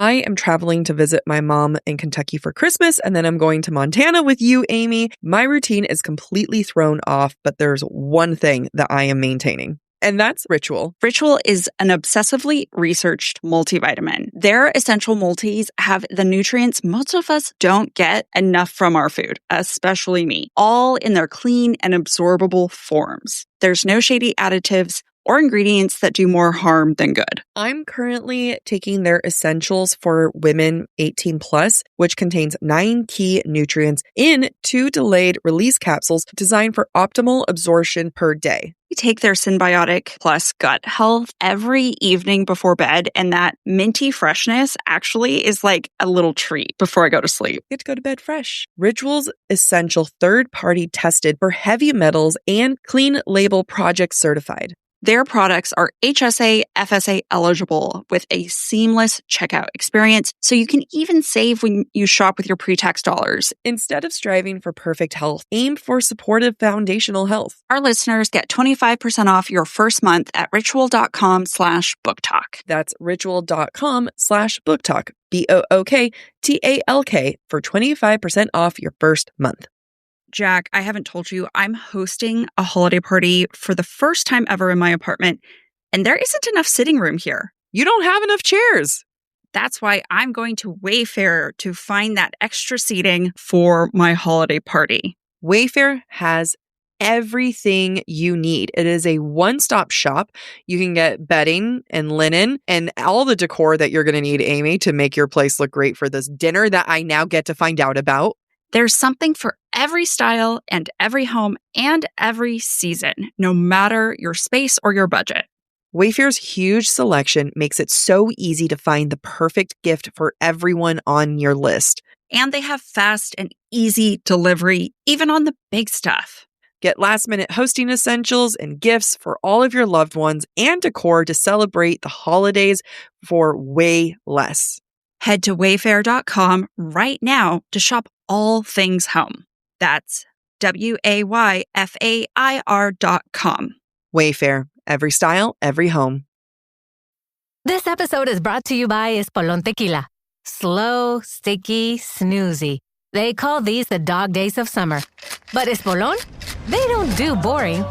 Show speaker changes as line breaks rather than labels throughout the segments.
I am traveling to visit my mom in Kentucky for Christmas, and then I'm going to Montana with you, Amy. My routine is completely thrown off, but there's one thing that I am maintaining. And that's Ritual.
Ritual is an obsessively researched multivitamin. Their essential multis have the nutrients most of us don't get enough from our food, especially me, all in their clean and absorbable forms. There's no shady additives or ingredients that do more harm than good.
I'm currently taking their essentials for women 18 plus, which contains 9 key nutrients in 2 delayed release capsules designed for optimal absorption per day.
We take their Symbiotic Plus Gut Health every evening before bed, and that minty freshness actually is like a little treat before I go to sleep.
Get to go to bed fresh. Ritual's essential third-party tested for heavy metals and clean label project certified.
Their products are HSA, FSA eligible with a seamless checkout experience, so you can even save when you shop with your pre-tax dollars.
Instead of striving for perfect health, aim for supportive foundational health.
Our listeners get 25% off your first month at ritual.com/booktalk.
That's ritual.com/booktalk, BOOKTALK, for 25% off your first month.
Jack, I haven't told you, I'm hosting a holiday party for the first time ever in my apartment, and there isn't enough sitting room here.
You don't have enough chairs.
That's why I'm going to Wayfair to find that extra seating for my holiday party.
Wayfair has everything you need. It is a one-stop shop. You can get bedding and linen and all the decor that you're going to need, Amy, to make your place look great for this dinner that I now get to find out about.
There's something for every style and every home and every season, no matter your space or your budget.
Wayfair's huge selection makes it so easy to find the perfect gift for everyone on your list.
And they have fast and easy delivery, even on the big stuff.
Get last-minute hosting essentials and gifts for all of your loved ones and decor to celebrate the holidays for way less.
Head to wayfair.com right now to shop all things home. That's WAYFAIR.com.
Wayfair, every style, every home.
This episode is brought to you by Espolón Tequila. Slow, sticky, snoozy. They call these the dog days of summer. But Espolón? They don't do boring.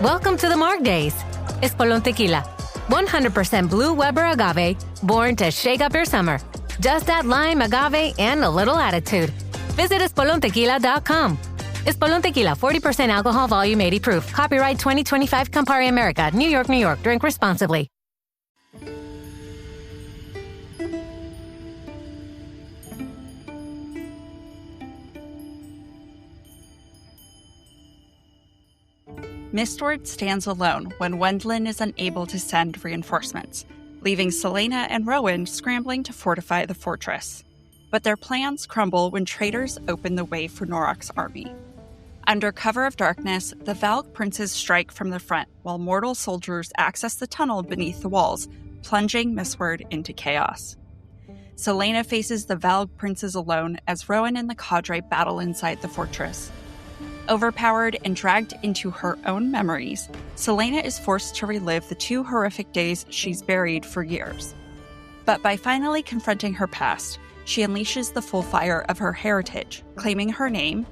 Welcome to the Marg Days. Espolón Tequila. 100% blue Weber agave, born to shake up your summer. Just add lime, agave, and a little attitude. Visit espolontequila.com. Espolón Tequila, 40% alcohol, volume 80 proof. Copyright 2025 Campari America, New York, New York. Drink responsibly.
Mistward stands alone when Wendlyn is unable to send reinforcements, leaving Celaena and Rowan scrambling to fortify the fortress. But their plans crumble when traitors open the way for Norrak's army. Under cover of darkness, the Valg princes strike from the front while mortal soldiers access the tunnel beneath the walls, plunging Mistward into chaos. Celaena faces the Valg princes alone as Rowan and the Cadre battle inside the fortress. Overpowered and dragged into her own memories, Celaena is forced to relive the 2 horrific days she's buried for years. But by finally confronting her past, she unleashes the full fire of her heritage, claiming her name,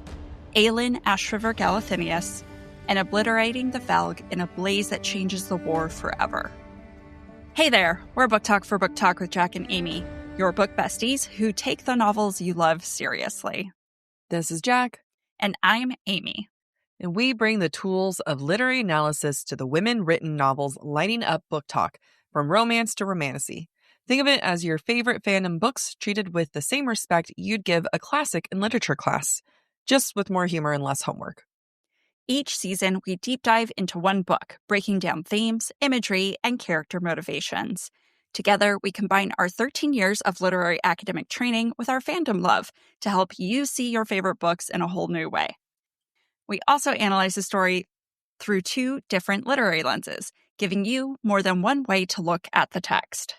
Aelin Galathynius, and obliterating the Valg in a blaze that changes the war forever. Hey there, we're Book Talk for Book Talk with Jack and Amy, your book besties who take the novels you love seriously.
This is Jack.
And I'm Amy.
And we bring the tools of literary analysis to the women-written novels lighting up Book Talk, from romance to romantasy. Think of it as your favorite fandom books treated with the same respect you'd give a classic in literature class, just with more humor and less homework.
Each season, we deep dive into one book, breaking down themes, imagery, and character motivations. Together, we combine our 13 years of literary academic training with our fandom love to help you see your favorite books in a whole new way. We also analyze the story through 2 different literary lenses, giving you more than one way to look at the text.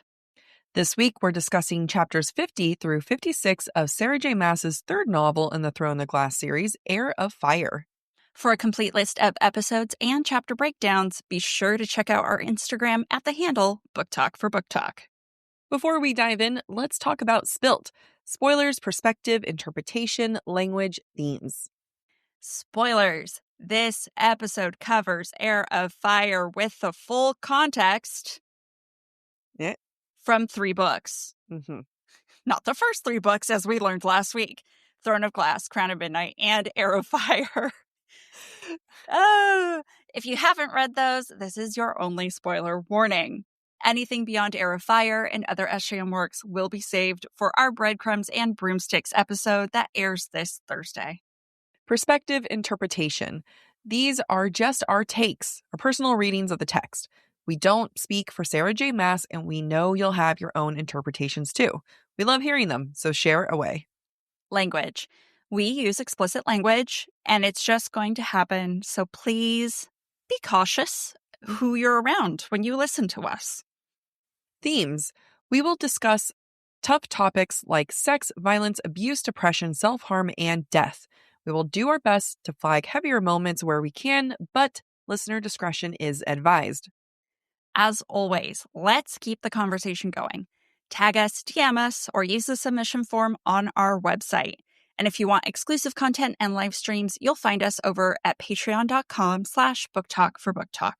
This week, we're discussing chapters 50 through 56 of Sarah J. Maas's 3rd novel in the Throne of Glass series, Heir of Fire.
For a complete list of episodes and chapter breakdowns, be sure to check out our Instagram at the handle Book Talk for Book Talk.
Before we dive in, let's talk about Spilt. Spoilers, perspective, interpretation, language, themes.
Spoilers. This episode covers Heir of Fire with the full context from 3 books.
Mm-hmm.
Not the first 3 books, as we learned last week. Throne of Glass, Crown of Midnight, and Heir of Fire. If you haven't read those, this is your only spoiler warning. Anything beyond Heir of Fire and other SJM works will be saved for our Breadcrumbs and Broomsticks episode that airs this Thursday.
Perspective, interpretation. These are just our takes, our personal readings of the text. We don't speak for Sarah J. Maas, and we know you'll have your own interpretations too. We love hearing them, so share away.
Language. We use explicit language, and it's just going to happen, so please be cautious who you're around when you listen to us.
Themes. We will discuss tough topics like sex, violence, abuse, depression, self-harm, and death. We will do our best to flag heavier moments where we can, but listener discretion is advised.
As always, let's keep the conversation going. Tag us, DM us, or use the submission form on our website. And if you want exclusive content and live streams, you'll find us over at patreon.com/booktalk4booktalk.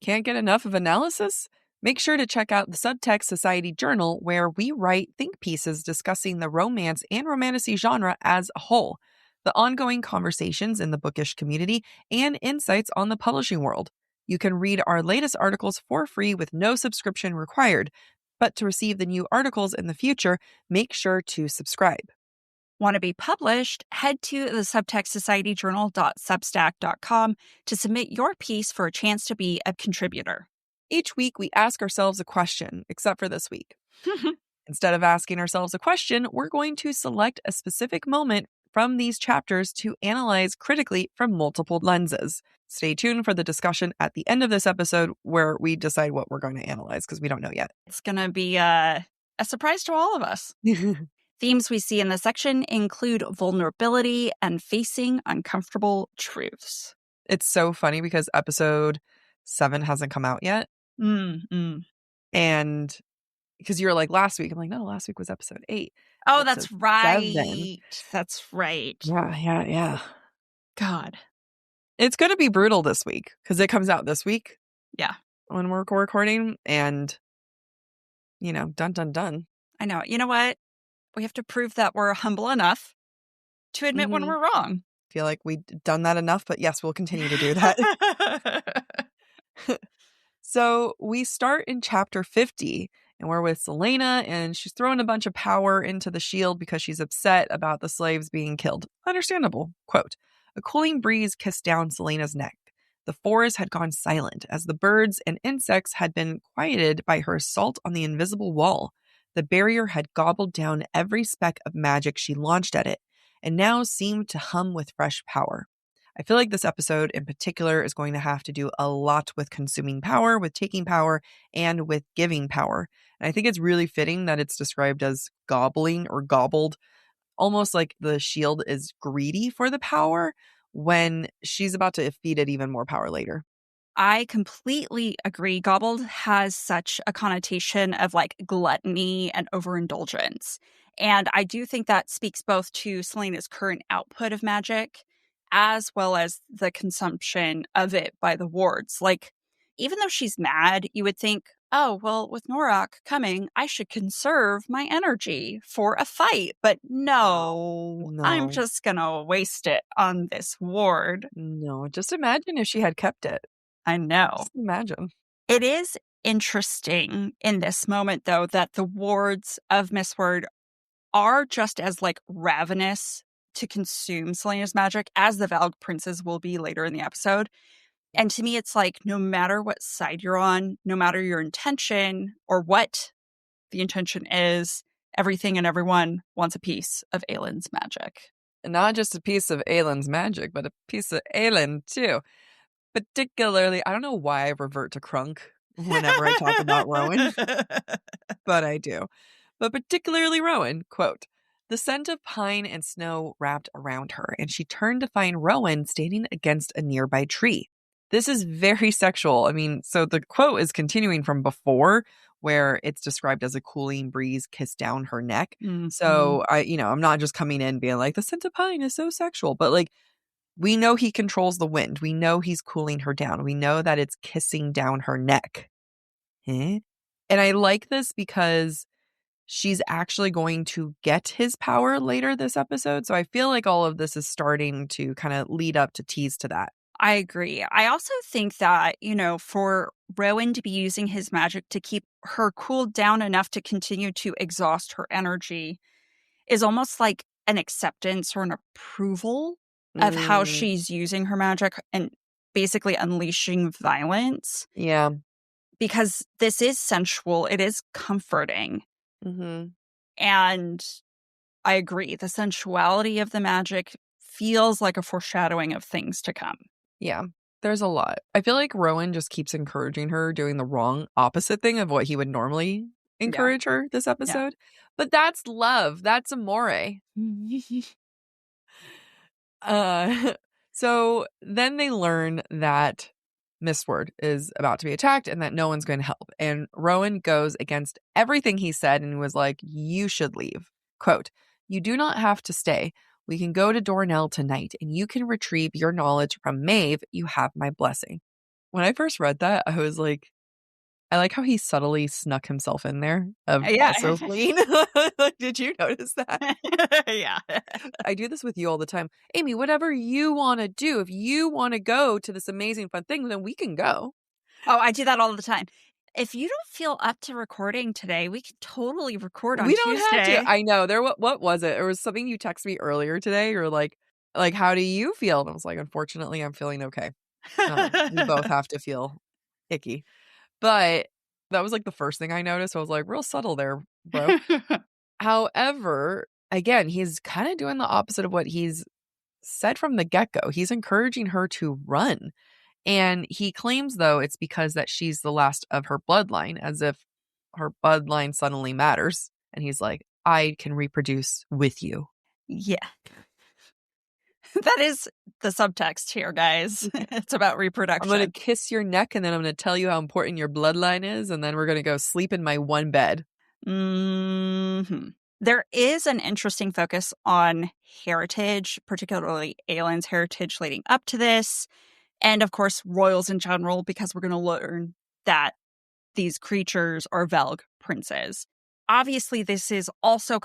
Can't get enough of analysis? Make sure to check out the Subtext Society Journal, where we write think pieces discussing the romance and romantasy genre as a whole, the ongoing conversations in the bookish community, and insights on the publishing world. You can read our latest articles for free with no subscription required, but to receive the new articles in the future, make sure to subscribe.
Want to be published? Head to the subtextsocietyjournal.substack.com to submit your piece for a chance to be a contributor.
Each week, we ask ourselves a question, except for this week. Instead of asking ourselves a question, we're going to select a specific moment from these chapters to analyze critically from multiple lenses. Stay tuned for the discussion at the end of this episode where we decide what we're going to analyze, because we don't know yet.
It's going to be a surprise to all of us. Themes we see in this section include vulnerability and facing uncomfortable truths.
It's so funny because episode 7 hasn't come out yet. And because you're like, last week, I'm like, no, last week was episode 8.
Oh, that's right.
7.
That's right.
Yeah.
God.
It's going to be brutal this week because it comes out this week.
Yeah.
When we're recording, and, dun.
I know. You know what? We have to prove that we're humble enough to admit when we're wrong.
I feel like we've done that enough, but yes, we'll continue to do that. So we start in chapter 50, and we're with Celaena, and she's throwing a bunch of power into the shield because she's upset about the slaves being killed. Understandable. Quote, a cooling breeze kissed down Celaena's neck. The forest had gone silent as the birds and insects had been quieted by her assault on the invisible wall. The barrier had gobbled down every speck of magic she launched at it, and now seemed to hum with fresh power. I feel like this episode in particular is going to have to do a lot with consuming power, with taking power, and with giving power. And I think it's really fitting that it's described as gobbling or gobbled, almost like the shield is greedy for the power when she's about to feed it even more power later.
I completely agree. Gobbled has such a connotation of like gluttony and overindulgence. And I do think that speaks both to Celaena's current output of magic as well as the consumption of it by the wards. Like, even though she's mad, you would think, oh, well, with Norrak coming, I should conserve my energy for a fight. But no. I'm just going to waste it on this ward.
No, just imagine if she had kept it.
I know.
Just imagine.
It is interesting in this moment, though, that the wards of Mistward are just as like ravenous to consume Celaena's magic as the Valg princes will be later in the episode. And to me, it's like no matter what side you're on, no matter your intention or what the intention is, everything and everyone wants a piece of Aelin's magic.
And not just a piece of Aelin's magic, but a piece of Aelin too. Particularly, I don't know why I revert to Crunk whenever I talk about Rowan, but I do. But particularly Rowan, quote, the scent of pine and snow wrapped around her, and she turned to find Rowan standing against a nearby tree. This is very sexual. I mean, so the quote is continuing from before where it's described as a cooling breeze kissed down her neck.
Mm-hmm.
So I'm not just coming in being like, the scent of pine is so sexual, but like, we know he controls the wind. We know he's cooling her down. We know that it's kissing down her neck. And I like this because she's actually going to get his power later this episode. So I feel like all of this is starting to kind of lead up to tease to that.
I agree. I also think that, for Rowan to be using his magic to keep her cooled down enough to continue to exhaust her energy is almost like an acceptance or an approval of how she's using her magic and basically unleashing violence.
Yeah.
Because this is sensual. It is comforting.
Mm-hmm.
And I agree. The sensuality of the magic feels like a foreshadowing of things to come.
Yeah, there's a lot. I feel like Rowan just keeps encouraging her doing the wrong opposite thing of what he would normally encourage her this episode. Yeah. But that's love. That's amore. So then they learn that Mistward is about to be attacked and that no one's going to help. And Rowan goes against everything he said and was like, you should leave. Quote, you do not have to stay. We can go to Dornell tonight and you can retrieve your knowledge from Maeve. You have my blessing. When I first read that, I was like, I like how he subtly snuck himself in there of also fleeing. Like, did you notice that?
Yeah.
I do this with you all the time. Amy, whatever you want to do, if you want to go to this amazing fun thing, then we can go.
Oh, I do that all the time. If you don't feel up to recording today, we can totally record on Tuesday.
We don't have to. I know. What was it? It was something you texted me earlier today. You're like, how do you feel? And I was like, unfortunately, I'm feeling okay. We both have to feel icky. But that was like the first thing I noticed. I was like, real subtle there, bro. However, again, he's kind of doing the opposite of what he's said from the get-go. He's encouraging her to run. And he claims, though, it's because that she's the last of her bloodline, as if her bloodline suddenly matters. And he's like, I can reproduce with you.
Yeah. That is the subtext here, guys. It's about reproduction.
I'm going to kiss your neck and then I'm going to tell you how important your bloodline is. And then we're going to go sleep in my one bed.
Mm-hmm. There is an interesting focus on heritage, particularly Aelin's heritage leading up to this. And of course, royals in general, because we're going to learn that these creatures are Valg princes. Obviously, this is also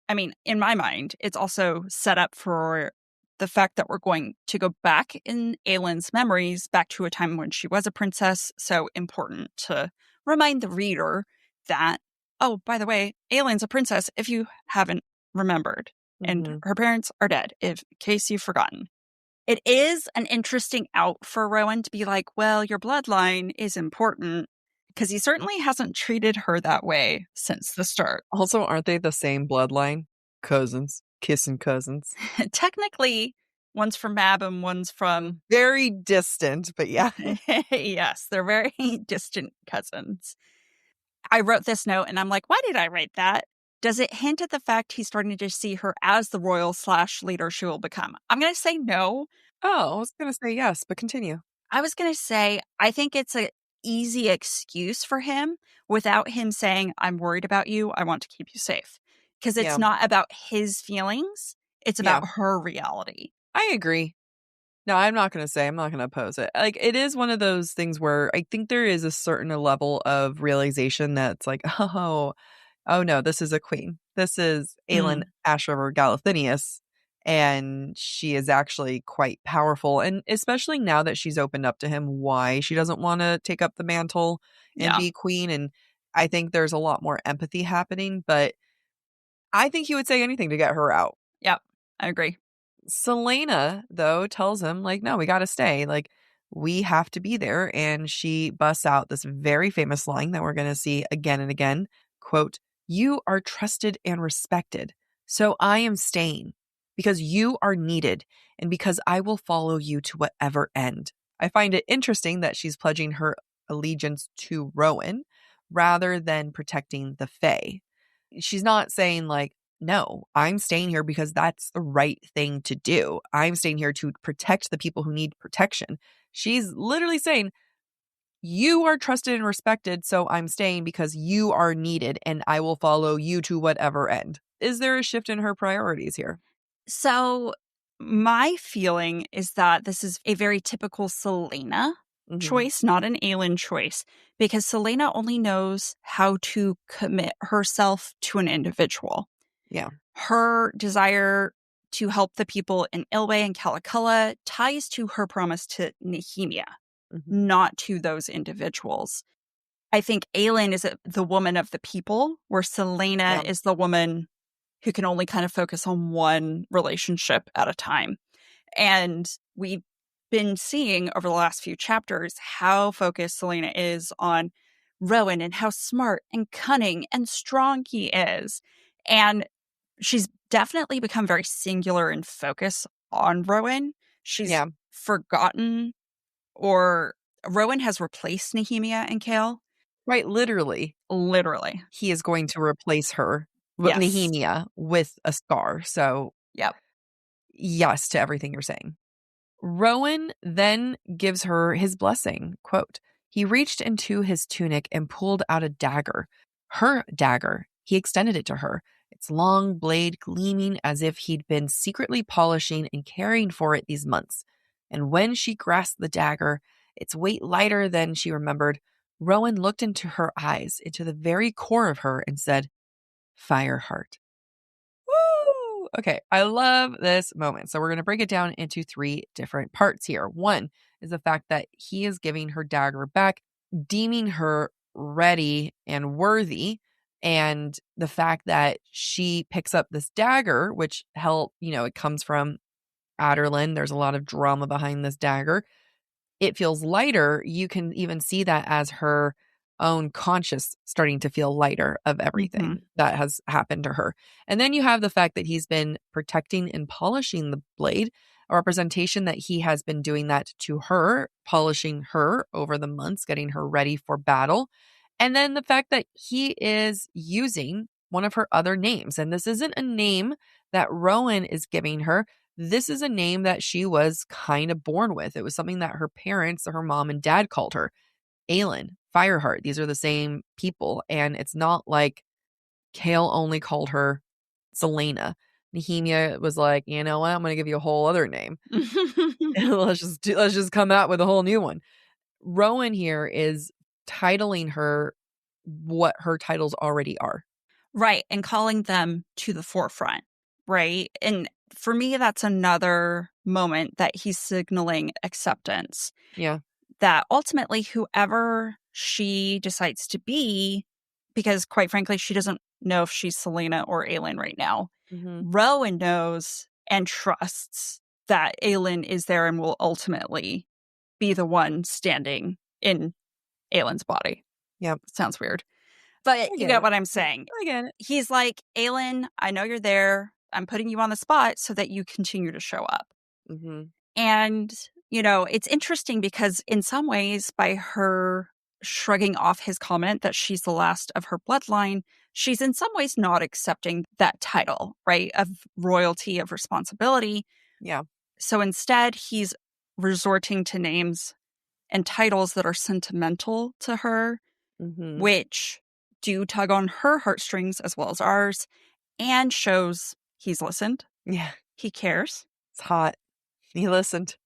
in my mind, it's also set up for the fact that we're going to go back in Aelin's memories, back to a time when she was a princess. So important to remind the reader that, oh, by the way, Aelin's a princess if you haven't remembered. Mm-hmm. And her parents are dead, in case you've forgotten. It is an interesting out for Rowan to be like, well, your bloodline is important, because he certainly hasn't treated her that way since the start.
Also, aren't they the same bloodline? Cousins. Kissing cousins.
Technically, one's from Mab and one's from...
Very distant, but yeah.
Yes, they're very distant cousins. I wrote this note and I'm like, why did I write that? Does it hint at the fact he's starting to see her as the royal/leader she will become? I'm going to say no.
Oh, I was going to say yes, but continue.
I was going to say, I think it's an easy excuse for him without him saying, I'm worried about you. I want to keep you safe. Because it's not about his feelings. It's about her reality.
I agree. No, I'm not going to oppose it. Like, it is one of those things where I think there is a certain level of realization that's like, oh no, this is a queen. This is Aelin Galathynius. And she is actually quite powerful. And especially now that she's opened up to him why she doesn't want to take up the mantle and be queen. And I think there's a lot more empathy happening. But I think he would say anything to get her out.
Yep, I agree.
Celaena, though, tells him, like, no, we got to stay. Like, we have to be there. And she busts out this very famous line that we're going to see again and again. Quote, you are trusted and respected. So I am staying because you are needed and because I will follow you to whatever end. I find it interesting that she's pledging her allegiance to Rowan rather than protecting the Fae. She's not saying like, no, I'm staying here because that's the right thing to do. I'm staying here to protect the people who need protection. She's literally saying, you are trusted and respected, so I'm staying because you are needed and I will follow you to whatever end. Is there a shift in her priorities here?
So my feeling is that this is a very typical Celaena choice, not an Aelin choice, because Celaena only knows how to commit herself to an individual.
Yeah.
Her desire to help the people in Ilwe and Calaculla ties to her promise to Nehemia, not to those individuals. I think Aelin is the woman of the people, where Celaena is the woman who can only kind of focus on one relationship at a time. And we've been seeing over the last few chapters how focused Celaena is on Rowan and how smart and cunning and strong he is. And she's definitely become very singular in focus on Rowan. She's forgotten, or Rowan has replaced Nehemia and Kale.
Right, literally.
Literally.
He is going to replace her, Nehemia, with a scar. So, yes to everything you're saying. Rowan then gives her his blessing. Quote, he reached into his tunic and pulled out a dagger. Her dagger. He extended it to her, its long blade gleaming as if he'd been secretly polishing and caring for it these months. And when she grasped the dagger, its weight lighter than she remembered, Rowan looked into her eyes, into the very core of her, and said, Fireheart. Woo! Okay, I love this moment. So we're going to break it down into 3 different parts here. One is the fact that he is giving her dagger back, deeming her ready and worthy. And the fact that she picks up this dagger, which it comes from Aderlin. There's a lot of drama behind this dagger. It feels lighter. You can even see that as her own conscience starting to feel lighter of everything that has happened to her. And then you have the fact that he's been protecting and polishing the blade, a representation that he has been doing that to her, polishing her over the months, getting her ready for battle. And then the fact that he is using one of her other names. And this isn't a name that Rowan is giving her. This is a name that she was kind of born with. It was something that her parents, or her mom and dad, called her. Aelin, Fireheart. These are the same people. And it's not like Kale only called her Celaena. Nehemia was like, you know what? I'm going to give you a whole other name. let's just come out with a whole new one. Rowan here is titling her what her titles already are.
Right. And calling them to the forefront. Right. And for me, that's another moment that he's signaling acceptance.
Yeah.
That ultimately, whoever she decides to be, because quite frankly, she doesn't know if she's Celaena or Aelin right now. Rowan knows and trusts that Aelin is there and will ultimately be the one standing in Aelin's body.
Yep.
Sounds weird. But you get what I'm saying.
I get it.
He's like, Aelin, I know you're there. I'm putting you on the spot so that you continue to show up. And, it's interesting because in some ways, by her shrugging off his comment that she's the last of her bloodline, she's in some ways not accepting that title, right, of royalty, of responsibility.
Yeah.
So instead, he's resorting to names and titles that are sentimental to her, which do tug on her heartstrings as well as ours, and shows he's listened.
Yeah.
He cares.
It's hot. He listened.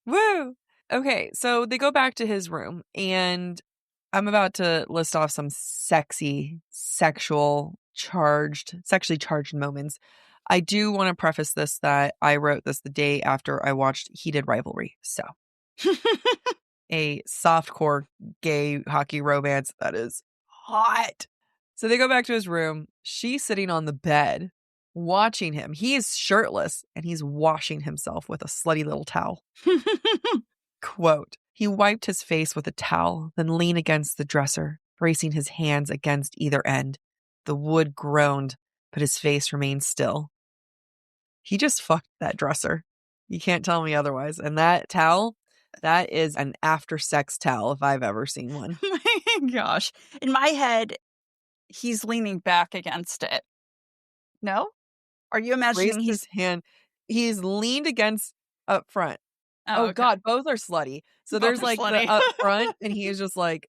Woo!
Okay, so they go back to his room, and I'm about to list off some sexually charged moments. I do want to preface this that I wrote this the day after I watched Heated Rivalry. So, a softcore gay hockey romance that is hot. So they go back to his room. She's sitting on the bed watching him. He is shirtless and he's washing himself with a slutty little towel. Quote, he wiped his face with a towel, then leaned against the dresser, bracing his hands against either end. The wood groaned, but his face remained still. He just fucked that dresser. You can't tell me otherwise. And that towel, that is an after-sex towel if I've ever seen one.
Oh my gosh. In my head, he's leaning back against it. No? Are you imagining
his hand? He's leaned against up front.
Oh,
Oh
okay.
God, both are slutty. So
Both
there's
are
like
slutty.
the up front, and he is just like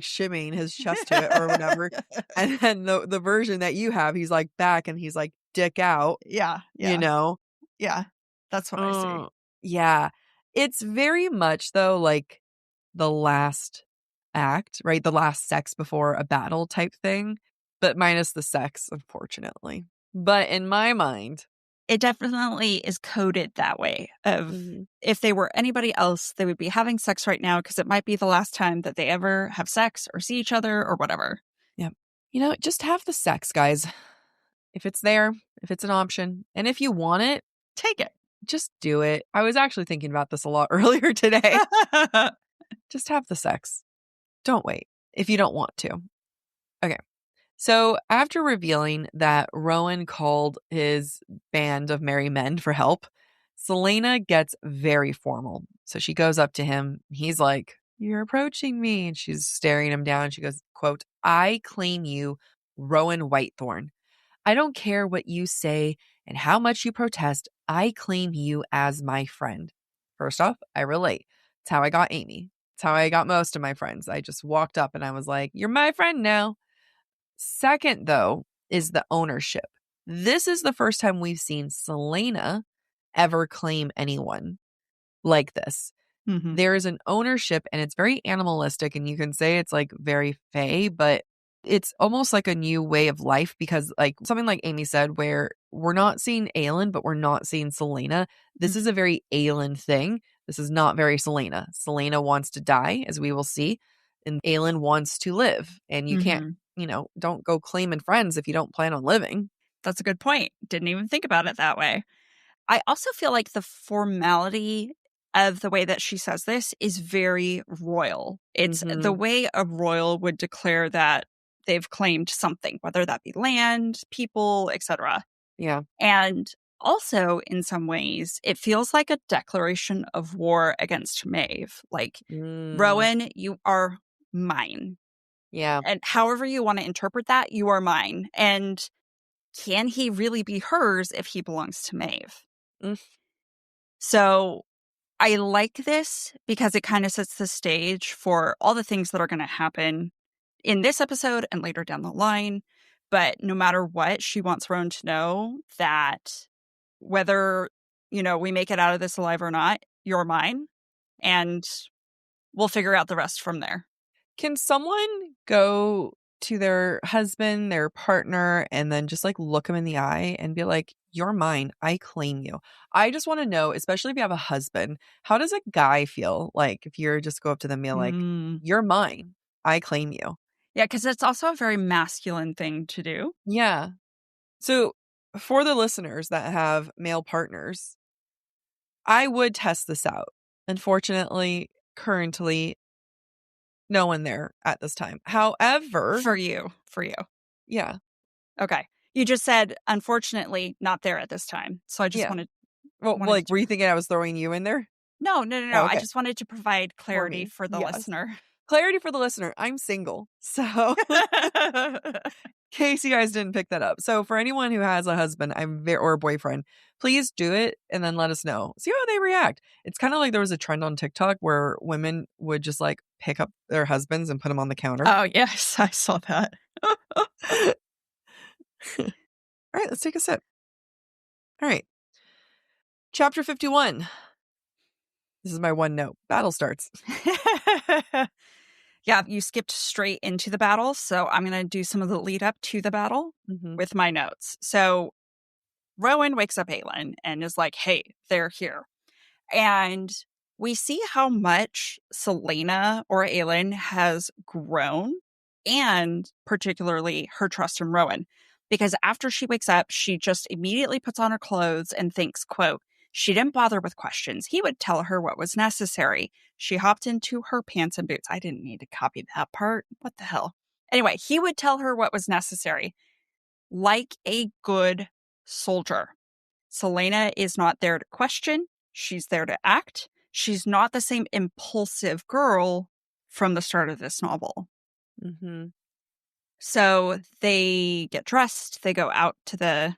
shimming his chest to it or whatever. And then the version that you have, he's like back and he's like dick out,
Yeah.
you know?
Yeah. That's what I see.
Yeah. It's very much though like the last act, right? The last sex before a battle type thing, but minus the sex, unfortunately. But in my mind,
It definitely is coded that way of if they were anybody else, they would be having sex right now because it might be the last time that they ever have sex or see each other or whatever.
yeah. You know, just have the sex, guys. If it's there, if it's an option, and if you want it,
Take it.
just do it. I was actually thinking about this a lot earlier today. Just have the sex. Don't wait if you don't want to. Okay. So after revealing that Rowan called his band of merry men for help, Celaena gets very formal. So she goes up to him. He's like, "You're approaching me." And she's staring him down. She goes, quote, "I claim you, Rowan Whitethorn. I don't care what you say and how much you protest. I claim you as my friend." First off, I relate. It's how I got Amy. It's how I got most of my friends. I just walked up and I was like, "You're my friend now." Second, though, is the ownership. This is the first time we've seen Celaena ever claim anyone like this. There is an ownership and it's very animalistic, and you can say it's like very fey, but it's almost like a new way of life because like something like Amy said, where we're not seeing Aelin, but we're not seeing Celaena. This is a very Aelin thing. This is not very Celaena. Celaena wants to die, as we will see, and Aelin wants to live. And you can't, don't go claiming friends if you don't plan on living.
That's a good point. Didn't even think about it that way. I also feel like the formality of the way that she says this is very royal. It's the way a royal would declare that they've claimed something, whether that be land, people, etc.
Yeah.
And also, in some ways, it feels like a declaration of war against Maeve. Like, Rowan, you are mine.
Yeah.
And however you want to interpret that, you are mine. And can he really be hers if he belongs to Maeve? So I like this because it kind of sets the stage for all the things that are going to happen in this episode and later down the line. But no matter what, she wants Rowan to know that whether, we make it out of this alive or not, you're mine. And we'll figure out the rest from there.
Can someone go to their husband, their partner, and then just like look them in the eye and be like, "You're mine. I claim you." I just want to know, especially if you have a husband, how does a guy feel like if you're just go up to them and be like, "You're mine. I claim you."
Yeah, because it's also a very masculine thing to do.
Yeah. So for the listeners that have male partners, I would test this out. Unfortunately, currently, no one there at this time. However,
For you.
yeah.
Okay. You just said, unfortunately, not there at this time. So I just wanted.
Well, like, were you thinking I was throwing you in there?
No.
Oh, okay.
I just wanted to provide clarity for the listener.
Clarity for the listener. I'm single. So, in case you guys didn't pick that up. So, for anyone who has a husband or a boyfriend, please do it and then let us know. See how they react. It's kind of like there was a trend on TikTok where women would just like pick up their husbands and put them on the counter.
Oh, yes. I saw that.
All right, let's take a sip. All right. Chapter 51. This is my one note. Battle starts.
Yeah, you skipped straight into the battle. So I'm going to do some of the lead up to the battle with my notes. So Rowan wakes up Aelin and is like, "Hey, they're here." And we see how much Celaena or Aelin has grown, and particularly her trust in Rowan. Because after she wakes up, she just immediately puts on her clothes and thinks, quote, "She didn't bother with questions. He would tell her what was necessary. She hopped into her pants and boots." I didn't need to copy that part. What the hell? Anyway, he would tell her what was necessary. Like a good soldier. Celaena is not there to question. She's there to act. She's not the same impulsive girl from the start of this novel. So they get dressed. They go out to the,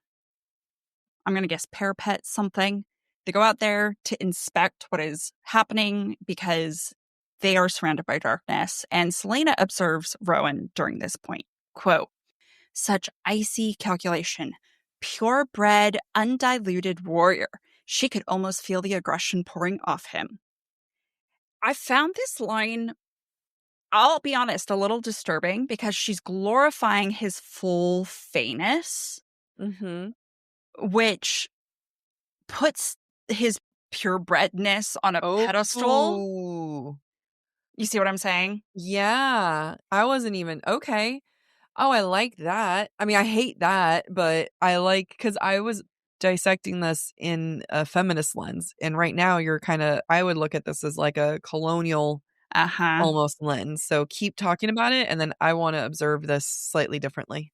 I'm going to guess, parapet something. They go out there to inspect what is happening because they are surrounded by darkness. And Celaena observes Rowan during this point. Quote, "Such icy calculation, purebred, undiluted warrior. She could almost feel the aggression pouring off him." I found this line, I'll be honest, a little disturbing because she's glorifying his full fayness, which puts his purebredness on a pedestal. You see what I'm saying?
Yeah. I wasn't even okay. Oh, I like that. I mean, I hate that, but I like, because I was dissecting this in a feminist lens. And right now I would look at this as like a colonial almost lens. So keep talking about it. And then I want to observe this slightly differently.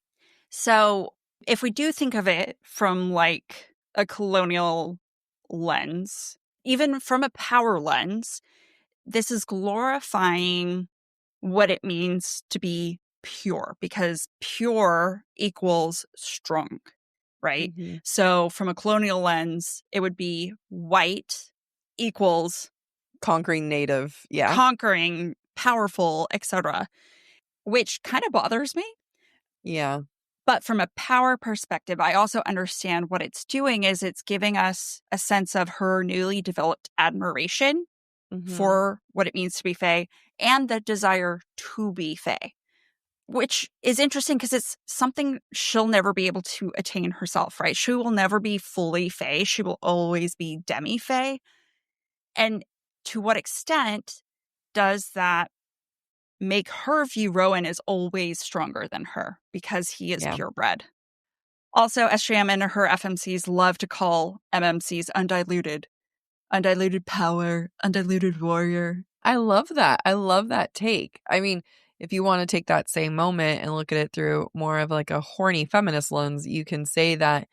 So if we do think of it from like a colonial lens, even from a power lens, this is glorifying what it means to be pure, because pure equals strong, right? So from a colonial lens, it would be white equals
conquering native,
conquering, powerful, etc., which kind of bothers me.
Yeah.
But from a power perspective, I also understand what it's doing is it's giving us a sense of her newly developed admiration for what it means to be Fae and the desire to be Fae, which is interesting because it's something she'll never be able to attain herself, right? She will never be fully Fae. She will always be demi-Fae. And to what extent does that make her view Rowan as always stronger than her because he is purebred? Also, SJM and her FMCs love to call MMCs undiluted power, undiluted warrior.
I love that. I love that take. I mean, if you want to take that same moment and look at it through more of like a horny feminist lens, you can say that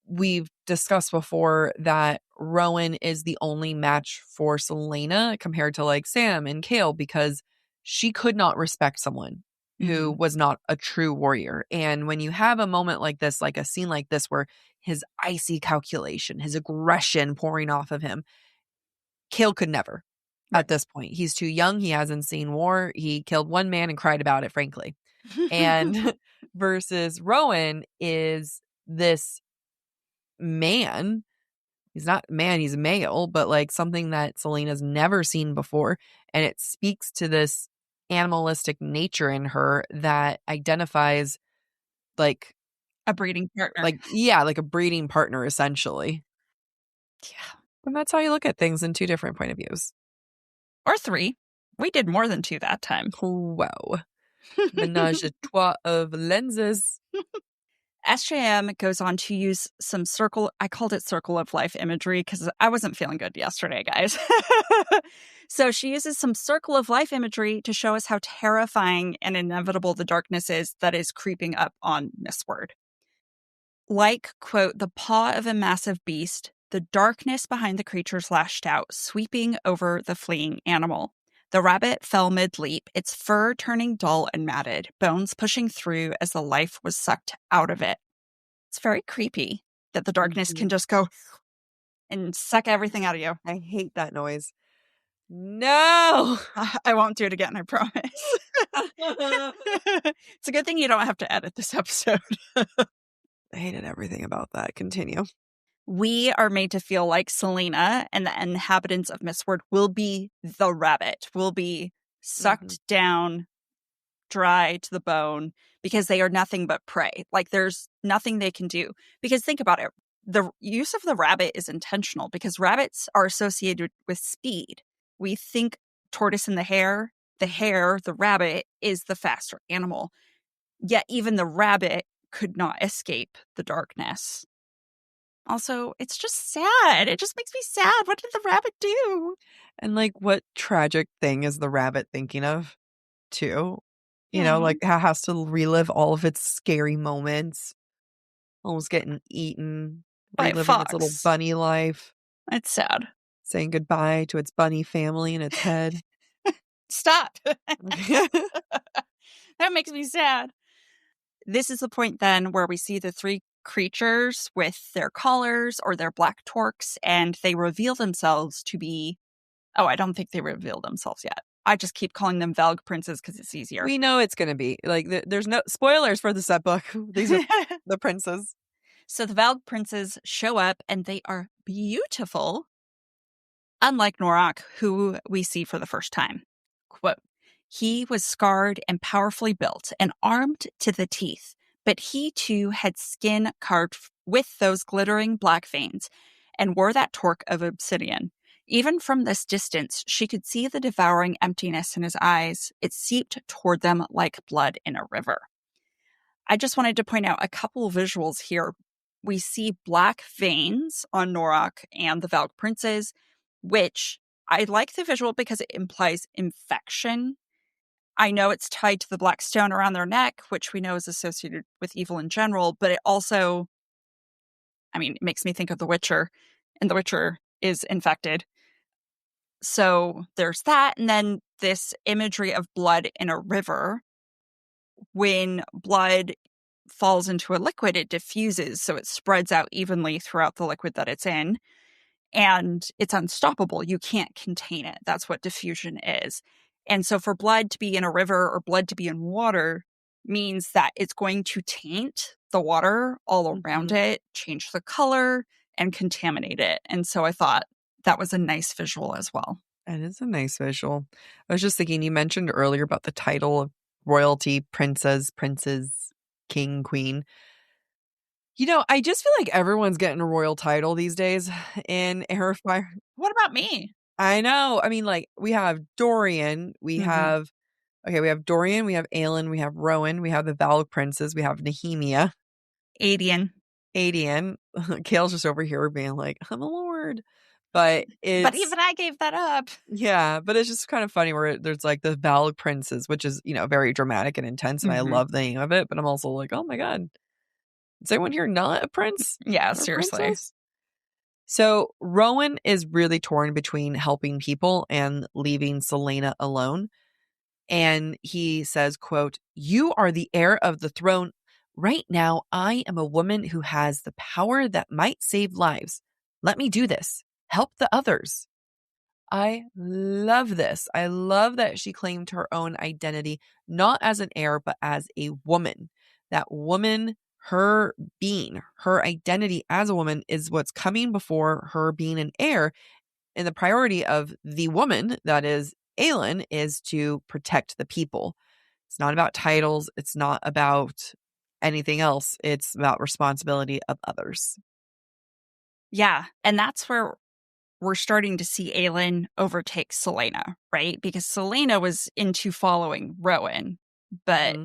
we've discussed before that Rowan is the only match for Celaena compared to like Sam and Kale, because she could not respect someone who was not a true warrior. And when you have a moment like this, like a scene like this, where his icy calculation, his aggression pouring off of him, Kale could never. At this point, he's too young. He hasn't seen war. He killed one man and cried about it, frankly. And versus Rowan is this man. He's not man, he's male, but like something that Celaena's never seen before. And it speaks to this animalistic nature in her that identifies like
a breeding partner.
Like a breeding partner, essentially.
Yeah.
And that's how you look at things in two different point of views.
Or three. We did more than two that time.
Wow. Menage a trois of lenses.
SJM goes on to use some I called it circle of life imagery because I wasn't feeling good yesterday, guys. So she uses some circle of life imagery to show us how terrifying and inevitable the darkness is that is creeping up on Mistward. Like, quote, "the paw of a massive beast, the darkness behind the creatures lashed out, sweeping over the fleeing animal. The rabbit fell mid-leap, its fur turning dull and matted, bones pushing through as the life was sucked out of it." It's very creepy that the darkness can just go and suck everything out of you.
I hate that noise. No!
I won't do it again, I promise. It's a good thing you don't have to edit this episode.
I hated everything about that. Continue.
We are made to feel like Celaena and the inhabitants of Mistward will be the rabbit, will be sucked down, dry to the bone, because they are nothing but prey. Like, there's nothing they can do. Because think about it. The use of the rabbit is intentional because rabbits are associated with speed. We think tortoise and the hare, the rabbit is the faster animal. Yet even the rabbit could not escape the darkness. Also, it's just sad. It just makes me sad. What did the rabbit do?
And like, what tragic thing is the rabbit thinking of, too? You know, like, how has to relive all of its scary moments. Almost getting eaten.
By
reliving its little bunny life.
It's sad.
Saying goodbye to its bunny family in its head.
Stop. That makes me sad. This is the point then where we see the three creatures with their collars or their black torques, and they reveal themselves to be... Oh, I don't think they reveal themselves yet. I just keep calling them Valg princes because it's easier.
We know it's going to be. Like, there's no spoilers for the set book. These are the princes.
So the Valg princes show up, and they are beautiful, unlike Norrak, who we see for the first time. Quote, "He was scarred and powerfully built and armed to the teeth, but he too had skin carved with those glittering black veins and wore that torque of obsidian. Even from this distance, she could see the devouring emptiness in his eyes. It seeped toward them like blood in a river." I just wanted to point out a couple of visuals here. We see black veins on Norrak and the Valg princes, which I like the visual because it implies infection. I know it's tied to the black stone around their neck, which we know is associated with evil in general, but it also, it makes me think of The Witcher, and The Witcher is infected. So there's that, and then this imagery of blood in a river. When blood falls into a liquid, it diffuses, so it spreads out evenly throughout the liquid that it's in, and it's unstoppable. You can't contain it. That's what diffusion is. And so for blood to be in a river or blood to be in water means that it's going to taint the water all around it, change the color, and contaminate it. And so I thought that was a nice visual as well.
It is a nice visual. I was just thinking, you mentioned earlier about the title of royalty, princess, king, queen. I just feel like everyone's getting a royal title these days in Heir of Fire.
What about me?
I know. We have Dorian. We have Dorian. We have Aelin. We have Rowan. We have the Valg princes. We have Nehemia.
Adian.
Kale's just over here being like, I'm a lord. But
even I gave that up.
Yeah, but it's just kind of funny where there's like the Valg princes, which is, very dramatic and intense, and I love the name of it, but I'm also like, oh my god, is anyone here not a prince?
Yeah,
or
seriously.
Princess? So Rowan is really torn between helping people and leaving Celaena alone. And he says, quote, "You are the heir of the throne. Right now, I am a woman who has the power that might save lives. Let me do this. Help the others." I love this. I love that she claimed her own identity, not as an heir, but as a woman. That woman, her being, her identity as a woman is what's coming before her being an heir. And the priority of the woman, that is Aelin, is to protect the people. It's not about titles. It's not about anything else. It's about responsibility of others.
Yeah, and that's where we're starting to see Aelin overtake Celaena, right? Because Celaena was into following Rowan, but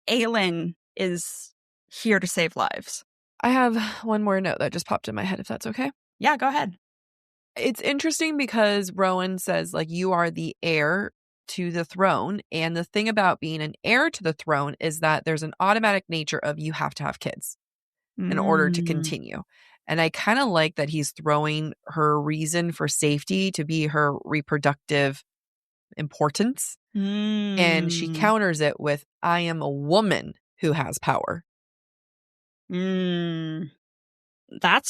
Aelin is here to save lives.
I have one more note that just popped in my head, if that's okay.
Yeah, go ahead.
It's interesting because Rowan says, like, you are the heir to the throne. And the thing about being an heir to the throne is that there's an automatic nature of you have to have kids in order to continue. And I kind of like that he's throwing her reason for safety to be her reproductive importance. And she counters it with, I am a woman who has power.
That's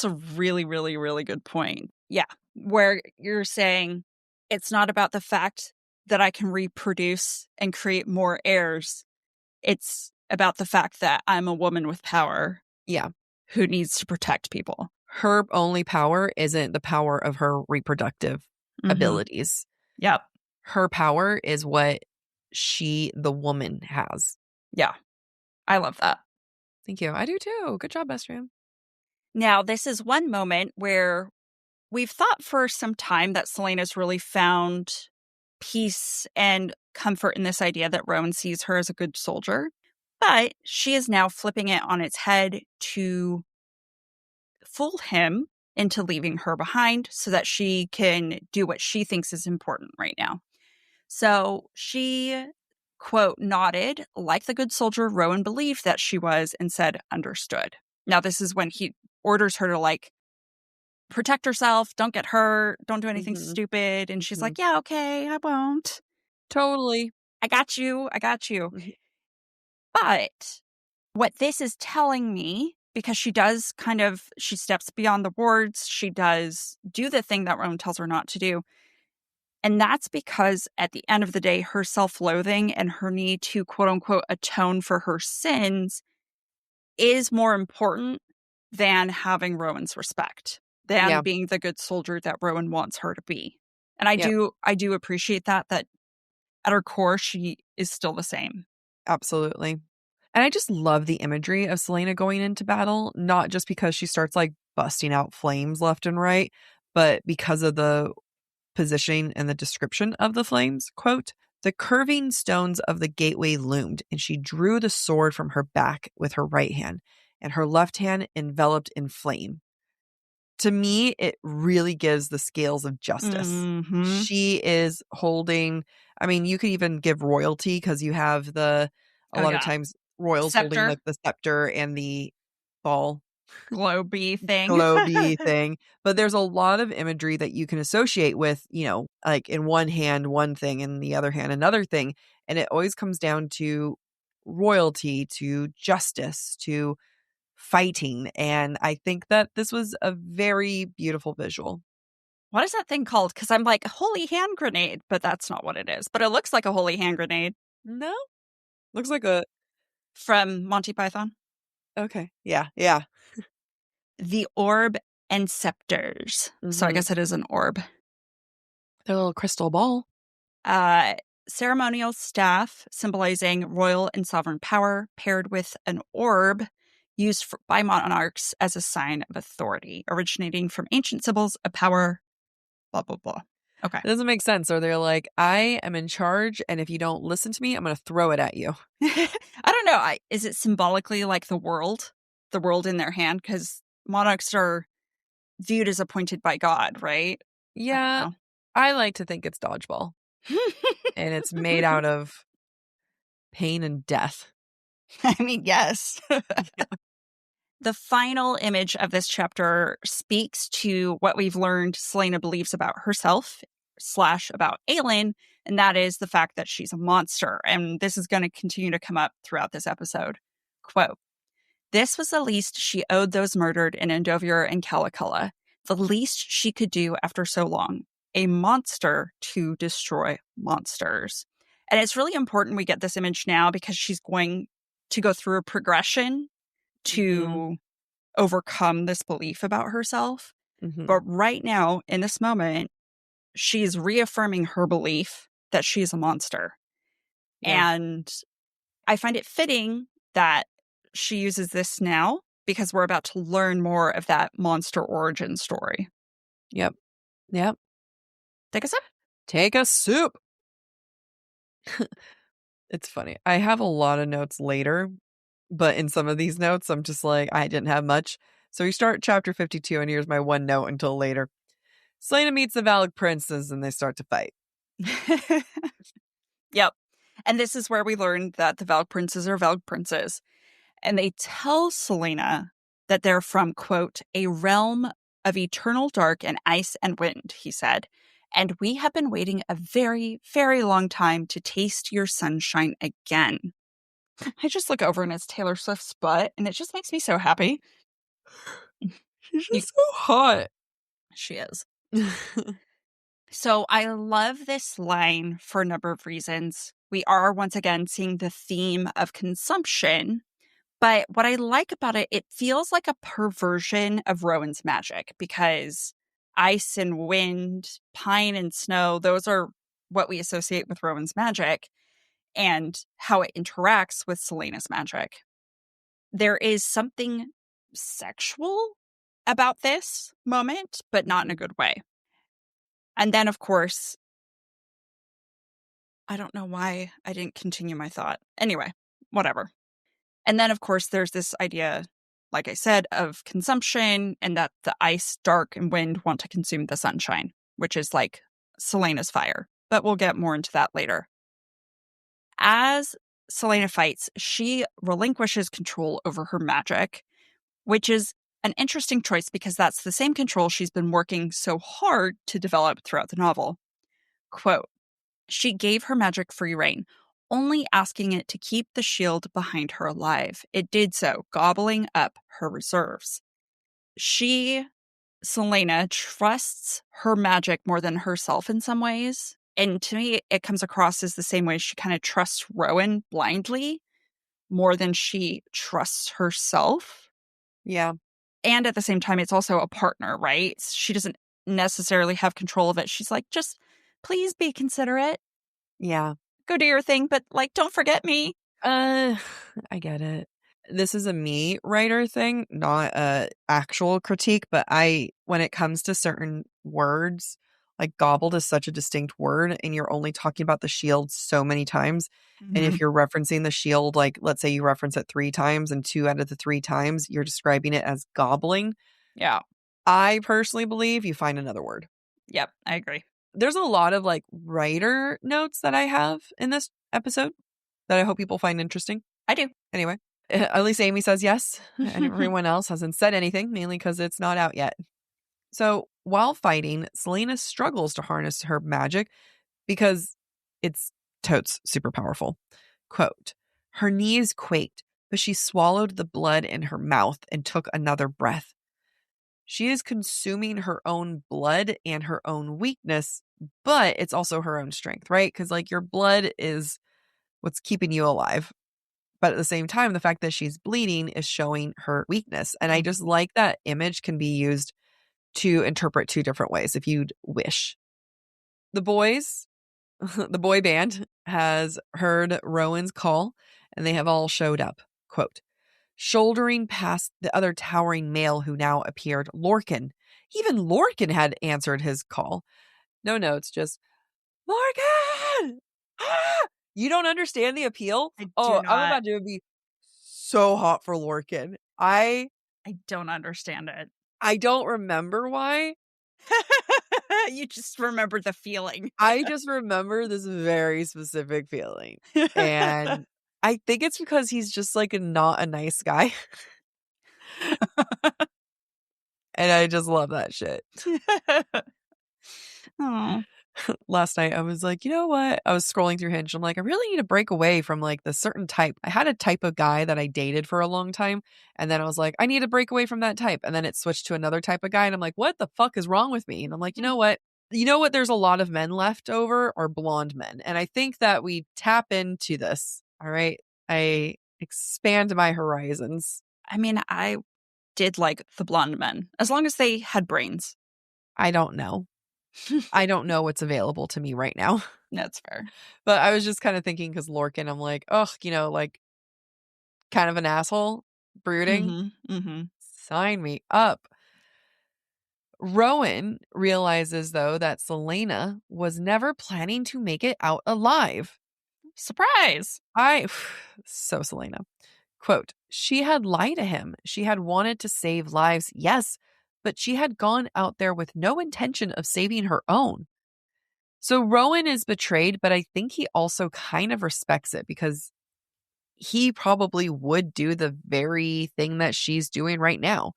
a really, really, really good point. Yeah. Where you're saying it's not about the fact that I can reproduce and create more heirs. It's about the fact that I'm a woman with power.
Yeah.
Who needs to protect people.
Her only power isn't the power of her reproductive abilities.
Yep.
Her power is what the woman has.
Yeah. I love that.
Thank you. I do too. Good job, Bestram.
Now, this is one moment where we've thought for some time that Celaena's really found peace and comfort in this idea that Rowan sees her as a good soldier. But she is now flipping it on its head to fool him into leaving her behind so that she can do what she thinks is important right now. So she, quote, nodded like the good soldier Rowan believed that she was and said, understood. Now, this is when he orders her to, like, protect herself, don't get hurt, don't do anything stupid. And she's like, yeah, okay, I won't.
Totally.
I got you. But what this is telling me, because she does she steps beyond the wards. She does do the thing that Rowan tells her not to do. And that's because at the end of the day, her self-loathing and her need to quote unquote atone for her sins is more important than having Rowan's respect, than being the good soldier that Rowan wants her to be. And I do appreciate that at her core, she is still the same.
Absolutely. And I just love the imagery of Celaena going into battle, not just because she starts like busting out flames left and right, but because of the positioning and the description of the flames. Quote, "The curving stones of the gateway loomed, and she drew the sword from her back with her right hand, and her left hand enveloped in flame." To me, it really gives the scales of justice.
Mm-hmm.
She is holding, I mean, you could even give royalty because you have a lot of times royals holding like the scepter and the ball.
Globy
thing. But there's a lot of imagery that you can associate with, like in one hand, one thing, and the other hand, another thing. And it always comes down to royalty, to justice, to fighting. And I think that this was a very beautiful visual.
What is that thing called? Because I'm like, holy hand grenade, but that's not what it is. But it looks like a holy hand grenade.
No? Looks like a...
From Monty Python.
Okay. Yeah.
The orb and scepters. Mm-hmm. So I guess it is an orb.
Their little crystal ball.
Ceremonial staff symbolizing royal and sovereign power paired with an orb used by monarchs as a sign of authority, originating from ancient symbols of power, blah, blah, blah. Okay.
It doesn't make sense. Or they're like, I am in charge, and if you don't listen to me, I'm going to throw it at you.
I don't know. Is it symbolically like the world in their hand? Because monarchs are viewed as appointed by God, right?
Yeah. I like to think it's dodgeball. And it's made out of pain and death.
I mean, yes. The final image of this chapter speaks to what we've learned Celaena believes about herself / about Aelin, and that is the fact that she's a monster. And this is going to continue to come up throughout this episode. Quote, "This was the least she owed those murdered in Endovier and Calaculla, the least she could do after so long. A monster to destroy monsters." And it's really important we get this image now because she's going to go through a progression to overcome this belief about herself. Mm-hmm. But right now, in this moment, she's reaffirming her belief that she's a monster. Yeah. And I find it fitting that she uses this now because we're about to learn more of that monster origin story.
Yep.
Take a sip.
Take a sip. It's funny. I have a lot of notes later, but in some of these notes, I'm just like, I didn't have much. So we start chapter 52, and here's my one note until later. Celaena meets the Valg princes, and they start to fight.
Yep. And this is where we learned that the Valg princes are Valg princes. And they tell Celaena that they're from, quote, "a realm of eternal dark and ice and wind," he said. "And we have been waiting a very, very long time to taste your sunshine again." I just look over and it's Taylor Swift's butt, and it just makes me so happy.
She's just so hot.
She is. So I love this line for a number of reasons. We are once again seeing the theme of consumption. But what I like about it, it feels like a perversion of Rowan's magic because ice and wind, pine and snow, those are what we associate with Rowan's magic and how it interacts with Celaena's magic. There is something sexual about this moment, but not in a good way. And then, of course, I don't know why I didn't continue my thought. Anyway, whatever. And then, of course, there's this idea, like I said, of consumption and that the ice, dark, and wind want to consume the sunshine, which is like Celaena's fire. But we'll get more into that later. As Celaena fights, she relinquishes control over her magic, which is an interesting choice because that's the same control she's been working so hard to develop throughout the novel. Quote, "She gave her magic free rein. only asking it to keep the shield behind her alive. It did so, gobbling up her reserves. Celaena, trusts her magic more than herself in some ways. And to me, it comes across as the same way she kind of trusts Rowan blindly more than she trusts herself.
Yeah.
And at the same time, it's also a partner, right? She doesn't necessarily have control of it. She's like, just please be considerate.
Yeah.
Go do your thing, but like, don't forget me.
I get it. This is a me writer thing, not a actual critique, but when it comes to certain words, like gobbled is such a distinct word and you're only talking about the shield so many times. And if you're referencing the shield, like let's say you reference it 3 times and 2 out of the 3 times, you're describing it as gobbling.
Yeah.
I personally believe you find another word.
Yep, I agree.
There's a lot of like writer notes that I have in this episode that I hope people find interesting.
I do.
Anyway, at least Amy says yes, and everyone else hasn't said anything, mainly because it's not out yet. So while fighting, Celaena struggles to harness her magic because it's totes super powerful. Quote, her knees quaked, but she swallowed the blood in her mouth and took another breath. She is consuming her own blood and her own weakness, but it's also her own strength, right? Because like your blood is what's keeping you alive. But at the same time, the fact that she's bleeding is showing her weakness. And I just like that image can be used to interpret 2 different ways if you'd wish. The boys, the boy band, has heard Rowan's call and they have all showed up. Quote, shouldering past the other towering male who now appeared, Lorcan. Even Lorcan had answered his call. No notes, just, Lorcan! Ah! You don't understand the appeal? I'm about to be so hot for Lorcan. I
don't understand it.
I don't remember why.
You just remember the feeling.
I just remember this very specific feeling. And I think it's because he's just like not a nice guy. And I just love that shit.
Oh.
Last night I was like, you know what? I was scrolling through Hinge. I'm like, I really need to break away from like the certain type. I had a type of guy that I dated for a long time. And then I was like, I need to break away from that type. And then it switched to another type of guy. And I'm like, what the fuck is wrong with me? And I'm like, you know what? There's a lot of men left over are blonde men. And I think that we tap into this. All right. I expand my horizons.
I mean, I did like the blonde men, as long as they had brains.
I don't know. I don't know what's available to me right now.
That's fair.
But I was just kind of thinking because Lorcan, I'm like, ugh, like kind of an asshole, brooding. Sign me up. Rowan realizes, though, that Celaena was never planning to make it out alive.
Surprise!
So Celaena. Quote, she had lied to him. She had wanted to save lives, yes, but she had gone out there with no intention of saving her own. So Rowan is betrayed, but I think he also kind of respects it because he probably would do the very thing that she's doing right now.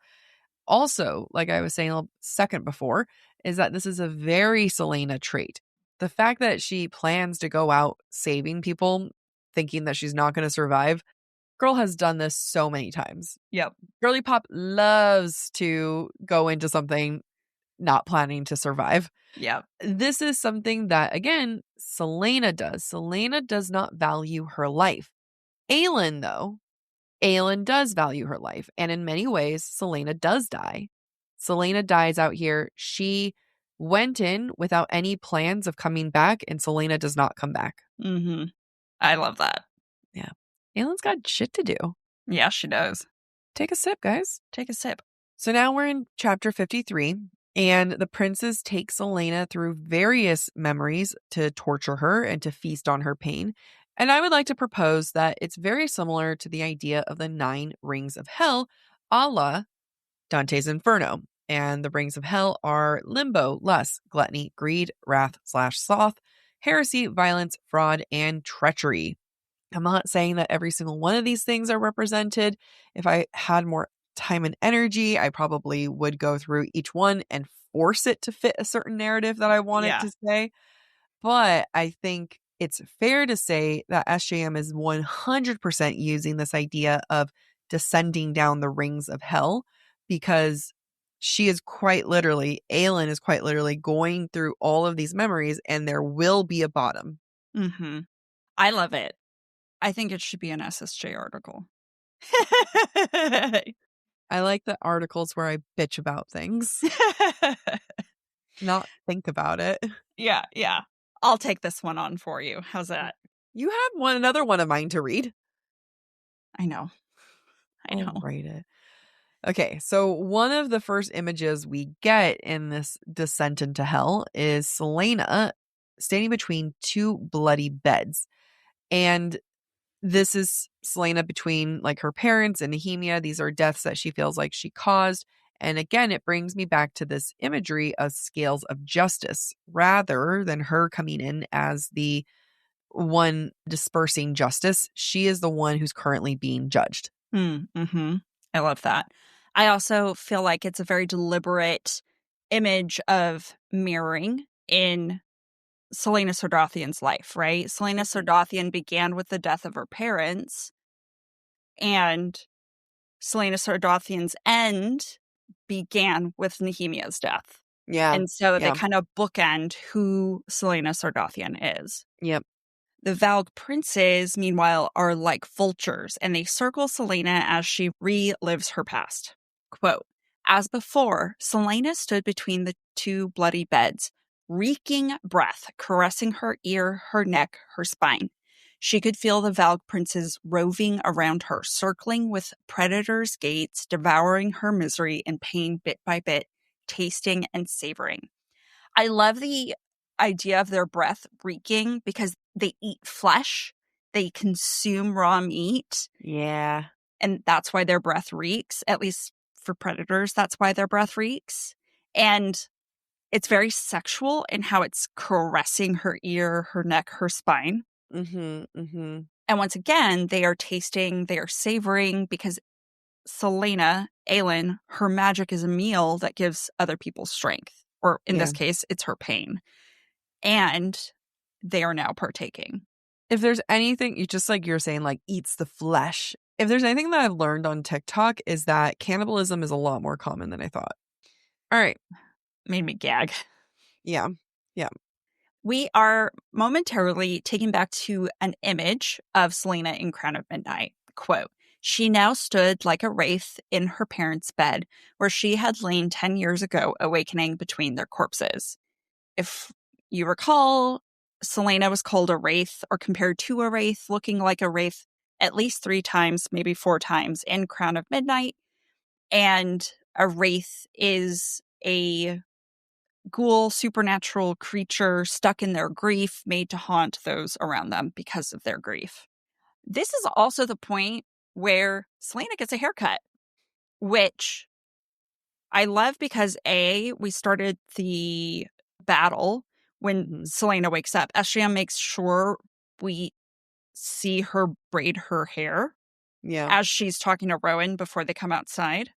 Also, like I was saying a second before, is that this is a very Celaena trait. The fact that she plans to go out saving people, thinking that she's not going to survive. Girl has done this so many times.
Yep.
Girly Pop loves to go into something not planning to survive.
Yeah.
This is something that, again, Celaena does. Celaena does not value her life. Aelin, though, Aelin does value her life. And in many ways, Celaena does die. Celaena dies out here. She went in without any plans of coming back, and Celaena does not come back.
I love that.
Yeah. Aelin's got shit to do.
Yeah, she does.
Take a sip, guys.
Take a sip.
So now we're in chapter 53, and the princes take Celaena through various memories to torture her and to feast on her pain. And I would like to propose that it's very similar to the idea of the 9 rings of hell, a la Dante's Inferno. And the rings of hell are limbo, lust, gluttony, greed, wrath/sloth, heresy, violence, fraud, and treachery. I'm not saying that every single one of these things are represented. If I had more time and energy, I probably would go through each one and force it to fit a certain narrative that I want it to say. But I think it's fair to say that SJM is 100% using this idea of descending down the rings of hell, because she is quite literally, Aelin is quite literally going through all of these memories, and there will be a bottom.
Mm-hmm. I love it. I think it should be an SSJ article.
I like the articles where I bitch about things, not think about it.
Yeah. I'll take this one on for you. How's that?
You have another one of mine to read.
I know.
I'll write it. Okay, so one of the first images we get in this descent into hell is Celaena standing between two bloody beds. And this is Celaena between like her parents and Nehemia. These are deaths that she feels like she caused. And again, it brings me back to this imagery of scales of justice rather than her coming in as the one dispersing justice. She is the one who's currently being judged.
Mm-hmm. I love that. I also feel like it's a very deliberate image of mirroring in Celaena Sardothian's life, right? Celaena Sardothian began with the death of her parents, and Celaena Sardothian's end began with Nehemia's death.
Yeah.
And so they kind of bookend who Celaena Sardothian is.
Yep.
The Valg princes, meanwhile, are like vultures, and they circle Celaena as she relives her past. Quote, as before, Celaena stood between the two bloody beds, reeking breath, caressing her ear, her neck, her spine. She could feel the Valg princes roving around her, circling with predators' gates, devouring her misery and pain bit by bit, tasting and savoring. I love the idea of their breath reeking because they eat flesh. They consume raw meat.
Yeah.
And that's why their breath reeks, at least for predators. That's why their breath reeks. And it's very sexual in how it's caressing her ear, her neck, her spine.
Mm-hmm. Mm-hmm.
And once again, they are tasting, they are savoring because Celaena, Aelin, her magic is a meal that gives other people strength. Or in this case, it's her pain. And they are now partaking.
If there's anything, you just like you're saying, like eats the flesh. If there's anything that I've learned on TikTok is that cannibalism is a lot more common than I thought. All right.
Made me gag.
Yeah. Yeah.
We are momentarily taken back to an image of Celaena in Crown of Midnight. Quote, she now stood like a wraith in her parents' bed, where she had lain 10 years ago, awakening between their corpses. If you recall, Celaena was called a wraith or compared to a wraith, looking like a wraith at least 3 times, maybe 4 times in Crown of Midnight. And a wraith is a ghoul, supernatural creature stuck in their grief, made to haunt those around them because of their grief. This is also the point where Celaena gets a haircut, which I love because we started the battle when Celaena wakes up. SJM makes sure we see her braid her hair as she's talking to Rowan before they come outside.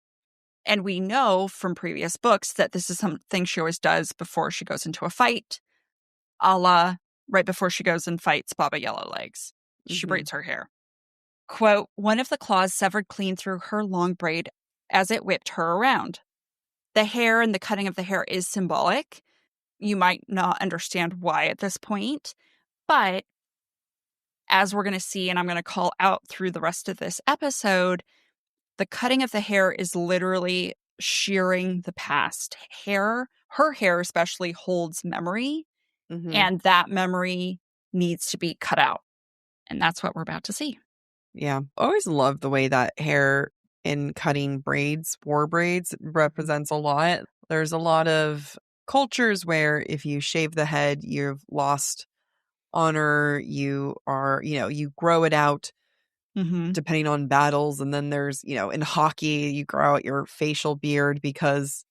And we know from previous books that this is something she always does before she goes into a fight, a la right before she goes and fights Baba Yellowlegs. She braids her hair. Quote, one of the claws severed clean through her long braid as it whipped her around. The hair and the cutting of the hair is symbolic. You might not understand why at this point, but as we're going to see, and I'm going to call out through the rest of this episode, the cutting of the hair is literally shearing the past. Her hair especially holds memory, and that memory needs to be cut out. And that's what we're about to see.
Yeah. I always loved the way that hair in cutting braids, war braids, represents a lot. There's a lot of cultures where if you shave the head, you've lost honor. You are, you grow it out depending on battles. And then there's, in hockey, you grow out your facial beard because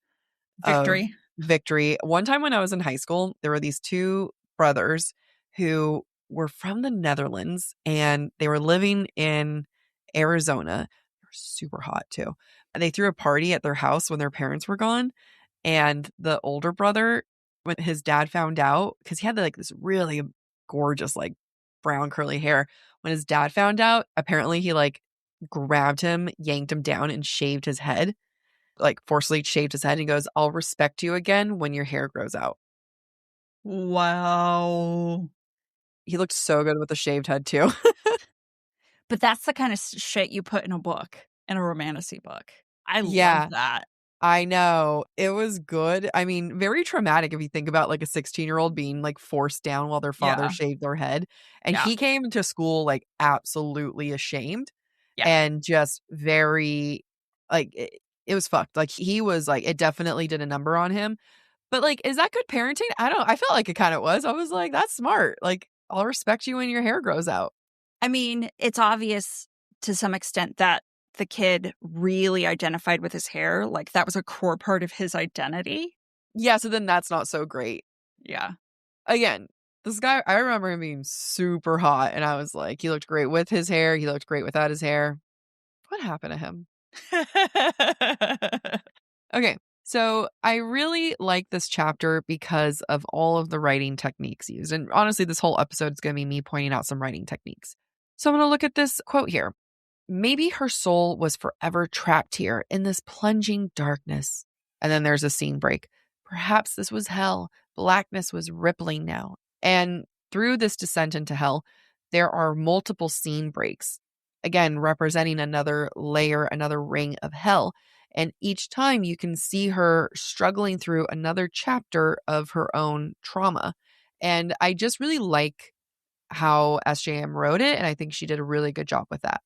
victory.
Of victory. One time when I was in high school, there were these 2 brothers who were from the Netherlands and they were living in Arizona. They were super hot too. And they threw a party at their house when their parents were gone. And the older brother, when his dad found out, because he had like this really gorgeous, like brown curly hair. When his dad found out, apparently he like grabbed him, yanked him down, and shaved his head. Like forcefully shaved his head. He goes, I'll respect you again when your hair grows out.
Wow.
He looked so good with a shaved head too.
But that's the kind of shit you put in a book, in a romantasy book. I
Yeah.
love that.
I know. It was good. I mean, very traumatic if you think about like a 16-year-old being like forced down while their father
Yeah.
shaved their head. And
Yeah.
he came to school like absolutely ashamed
Yeah.
and just very like it was fucked. Like he was like, it definitely did a number on him. But like, is that good parenting? I felt like it kind of was. I was like, that's smart. Like, I'll respect you when your hair grows out.
I mean, it's obvious to some extent that the kid really identified with his hair. Like that was a core part of his identity.
Yeah, so then that's not so great.
Yeah.
Again, this guy, I remember him being super hot, and I was like, he looked great with his hair. He looked great without his hair. What happened to him? Okay, so I really like this chapter because of all of the writing techniques used. And honestly, this whole episode is going to be me pointing out some writing techniques. So I'm going to look at this quote here. Maybe her soul was forever trapped here in this plunging darkness. And then there's a scene break. Perhaps this was hell. Blackness was rippling now. And through this descent into hell, there are multiple scene breaks, again, representing another layer, another ring of hell. And each time you can see her struggling through another chapter of her own trauma. And I just really like how SJM wrote it. And I think she did a really good job with that.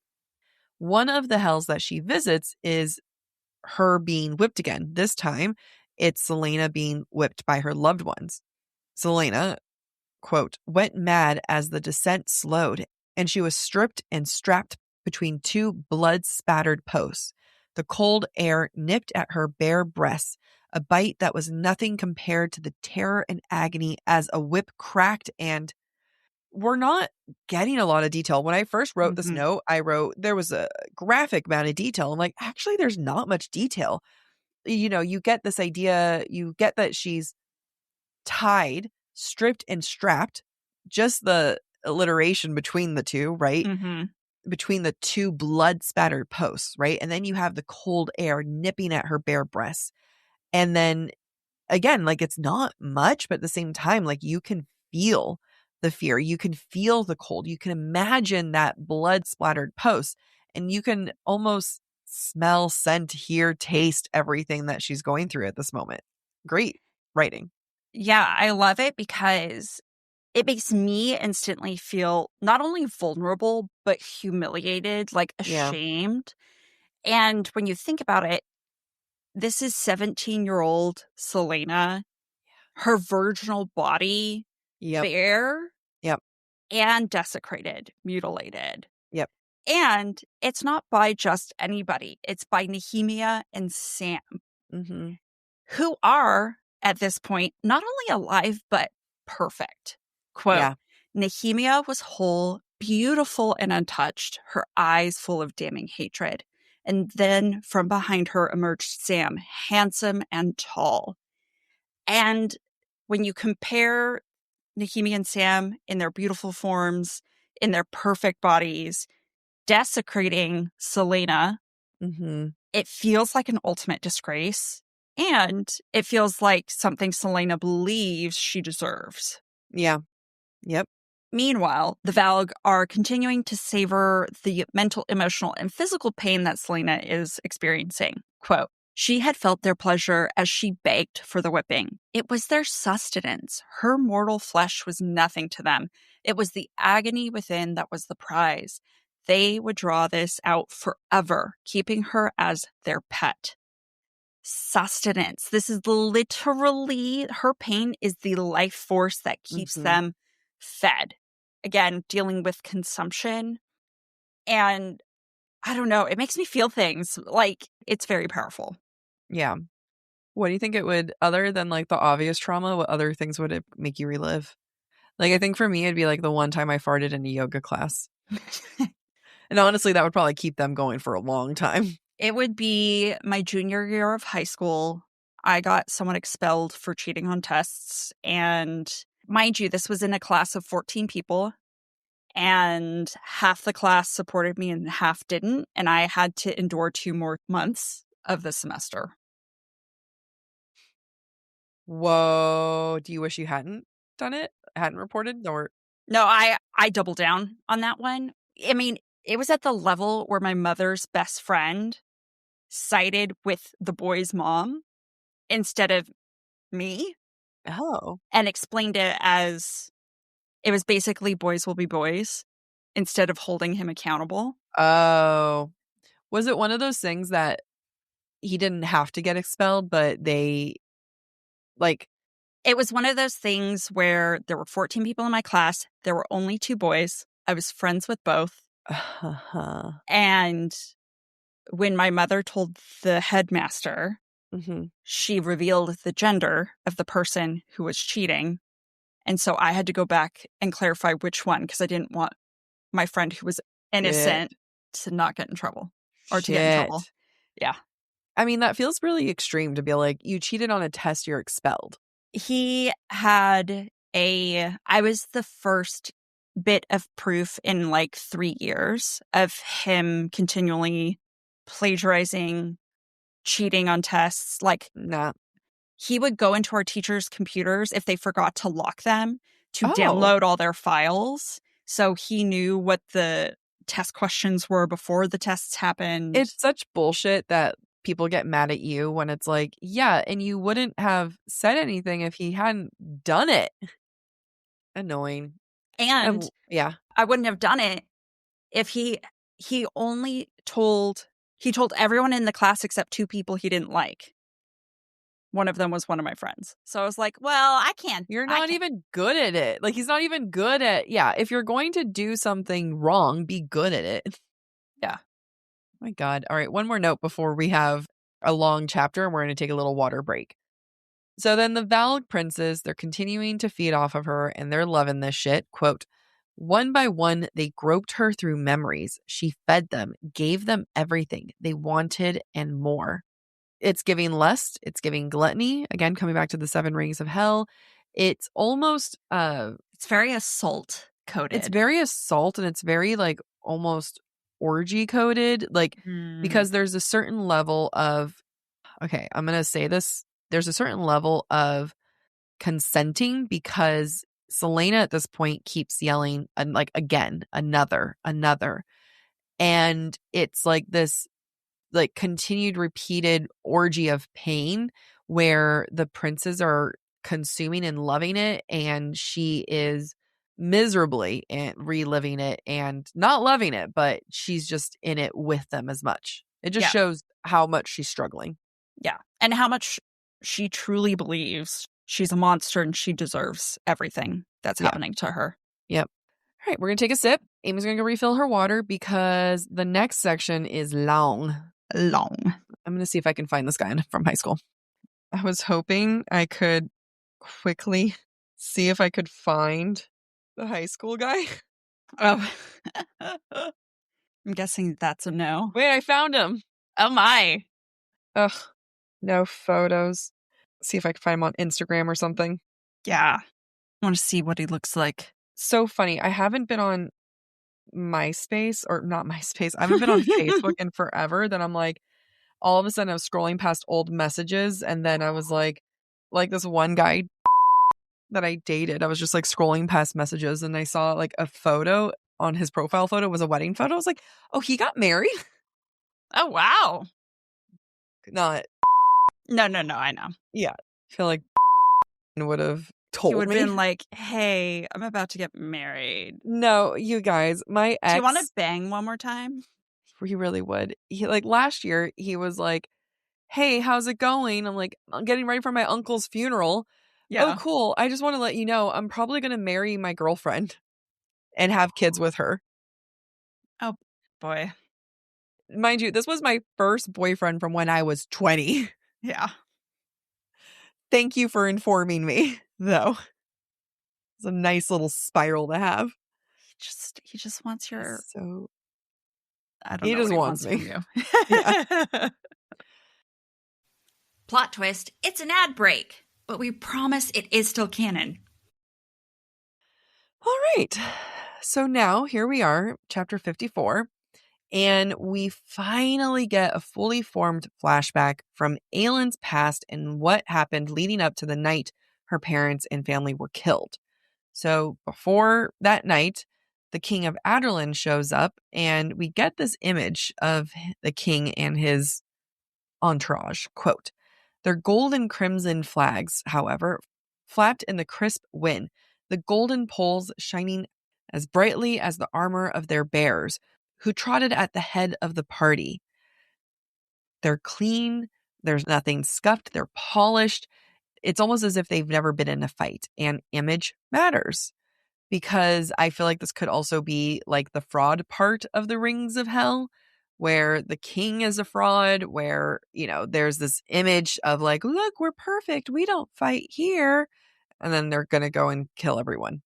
One of the hells that she visits is her being whipped again. This time, it's Celaena being whipped by her loved ones. Celaena, quote, went mad as the descent slowed, and she was stripped and strapped between two blood-spattered posts. The cold air nipped at her bare breasts, a bite that was nothing compared to the terror and agony as a whip cracked and... We're not getting a lot of detail. When I first wrote this note, I wrote there was a graphic amount of detail. I'm like, actually, there's not much detail. You know, you get this idea, you get that she's tied, stripped, and strapped. Just the alliteration between the two, right?
Mm-hmm.
Between the two blood spattered posts, right? And then you have the cold air nipping at her bare breasts. And then again, like it's not much, but at the same time, like you can feel the fear. You can feel the cold. You can imagine that blood splattered post, and you can almost smell, scent, hear, taste everything that she's going through at this moment. Great writing.
Yeah, I love it because it makes me instantly feel not only vulnerable, but humiliated, like ashamed. Yeah. And when you think about it, this is 17-year-old Celaena, her virginal body, bare, and desecrated, mutilated.
Yep.
And it's not by just anybody. It's by Nehemia and Sam, who are, at this point, not only alive, but perfect. Quote, Nehemia was whole, beautiful and untouched, her eyes full of damning hatred. And then from behind her emerged Sam, handsome and tall. And when you compare Nehemia and Sam in their beautiful forms, in their perfect bodies, desecrating Celaena, it feels like an ultimate disgrace. And it feels like something Celaena believes she deserves.
Yeah. Yep.
Meanwhile, the Valg are continuing to savor the mental, emotional, and physical pain that Celaena is experiencing. Quote, she had felt their pleasure as she begged for the whipping. It was their sustenance. Her mortal flesh was nothing to them. It was the agony within that was the prize. They would draw this out forever, keeping her as their pet. Sustenance. This is literally, her pain is the life force that keeps them fed. Again, dealing with consumption. And I don't know, it makes me feel things. Like, it's very powerful.
Yeah. What do you think it would, other than like the obvious trauma, what other things would it make you relive? Like, I think for me, it'd be like the one time I farted in a yoga class. And honestly, that would probably keep them going for a long time.
It would be my junior year of high school. I got someone expelled for cheating on tests. And mind you, this was in a class of 14 people. and half the class supported me and half didn't. And I had to endure 2 more months of the semester.
Whoa. Do you wish you hadn't done it? Hadn't reported? Or
No, I doubled down on that one. I mean, it was at the level where my mother's best friend sided with the boy's mom instead of me
oh.
and explained it as it was basically boys will be boys instead of holding him accountable.
Oh. Was it one of those things that he didn't have to get expelled, but they like
It was one of those things where there were 14 people in my class. There were only 2 boys. I was friends with both. And when my mother told the headmaster, she revealed the gender of the person who was cheating. And so I had to go back and clarify which one because I didn't want my friend who was innocent to not get in trouble or to get in trouble. Yeah.
I mean, that feels really extreme to be like, you cheated on a test, you're expelled.
He had I was the first bit of proof in like 3 years of him continually plagiarizing, cheating on tests. Like,
Nah.
he would go into our teachers' computers if they forgot to lock them to download all their files. So he knew what the test questions were before the tests happened.
It's such bullshit that people get mad at you when it's like, yeah, and you wouldn't have said anything if he hadn't done it. Annoying.
And
yeah,
I wouldn't have done it if he told everyone in the class except 2 people he didn't like. One of them was one of my friends. So I was like, well, I can't.
You're not even good at it. Like, he's not even good at, if you're going to do something wrong, be good at it.
Yeah.
My God. All right, one more note before we have a long chapter and we're going to take a little water break. So then the Valg princes, they're continuing to feed off of her and they're loving this shit. Quote, one by one, they groped her through memories. She fed them, gave them everything they wanted and more. It's giving lust. It's giving gluttony. Again, coming back to the 7 rings of hell. It's almost...
it's very assault coded.
It's very assault and it's very like almost orgy coded. Like, because there's a certain level of... Okay, I'm going to say this. There's a certain level of consenting because Celaena at this point keeps yelling like, again, another. And it's like this like continued repeated orgy of pain where the princes are consuming and loving it and she is miserably and reliving it and not loving it, but she's just in it with them as much. It just shows how much she's struggling.
Yeah. And how much she truly believes she's a monster and she deserves everything that's happening to her.
Yep. All right, we're going to take a sip. Amy's going to go refill her water because the next section is long. I'm going to see if I can find this guy from high school. I was hoping I could quickly see if I could find the high school guy.
Oh. I'm guessing that's a no.
Wait, I found him.
Oh my.
Ugh, no photos. See if I can find him on Instagram or something.
Yeah. I want to see what he looks like.
So funny. I haven't been on MySpace, or not MySpace. I haven't been on Facebook in forever. Then I'm like, all of a sudden I was scrolling past old messages and then I was like this one guy that I dated, I was just like scrolling past messages and I saw like a photo on his profile photo was a wedding photo. I was like, oh, he got married?
Oh, wow.
Not.
No, I know.
Yeah. I feel like would have told me.
He would have been like, hey, I'm about to get married.
No, you guys, my ex.
Do you want to bang one more time?
He really would. He like last year, he was like, hey, how's it going? I'm like, I'm getting ready for my uncle's funeral. Yeah. Oh, cool. I just want to let you know, I'm probably going to marry my girlfriend and have kids with her.
Oh, boy.
Mind you, this was my first boyfriend from when I was 20.
Yeah.
Thank you for informing me, though. It's a nice little spiral to have.
He just wants your...
So...
I don't know. He just wants me. From you.
Yeah.
Plot twist, it's an ad break, but we promise it is still canon.
All right. So now here we are, chapter 54, and we finally get a fully formed flashback from Aelin's past and what happened leading up to the night her parents and family were killed. So before that night, the king of Aderlin shows up, and we get this image of the king and his entourage. Quote, their gold and crimson flags, however, flapped in the crisp wind, the golden poles shining as brightly as the armor of their bearers, who trotted at the head of the party. They're clean, there's nothing scuffed, they're polished. It's almost as if they've never been in a fight, and image matters. Because I feel like this could also be like the fraud part of the Rings of Hell, where the king is a fraud, where, there's this image of like, look, we're perfect, we don't fight here. And then they're going to go and kill everyone.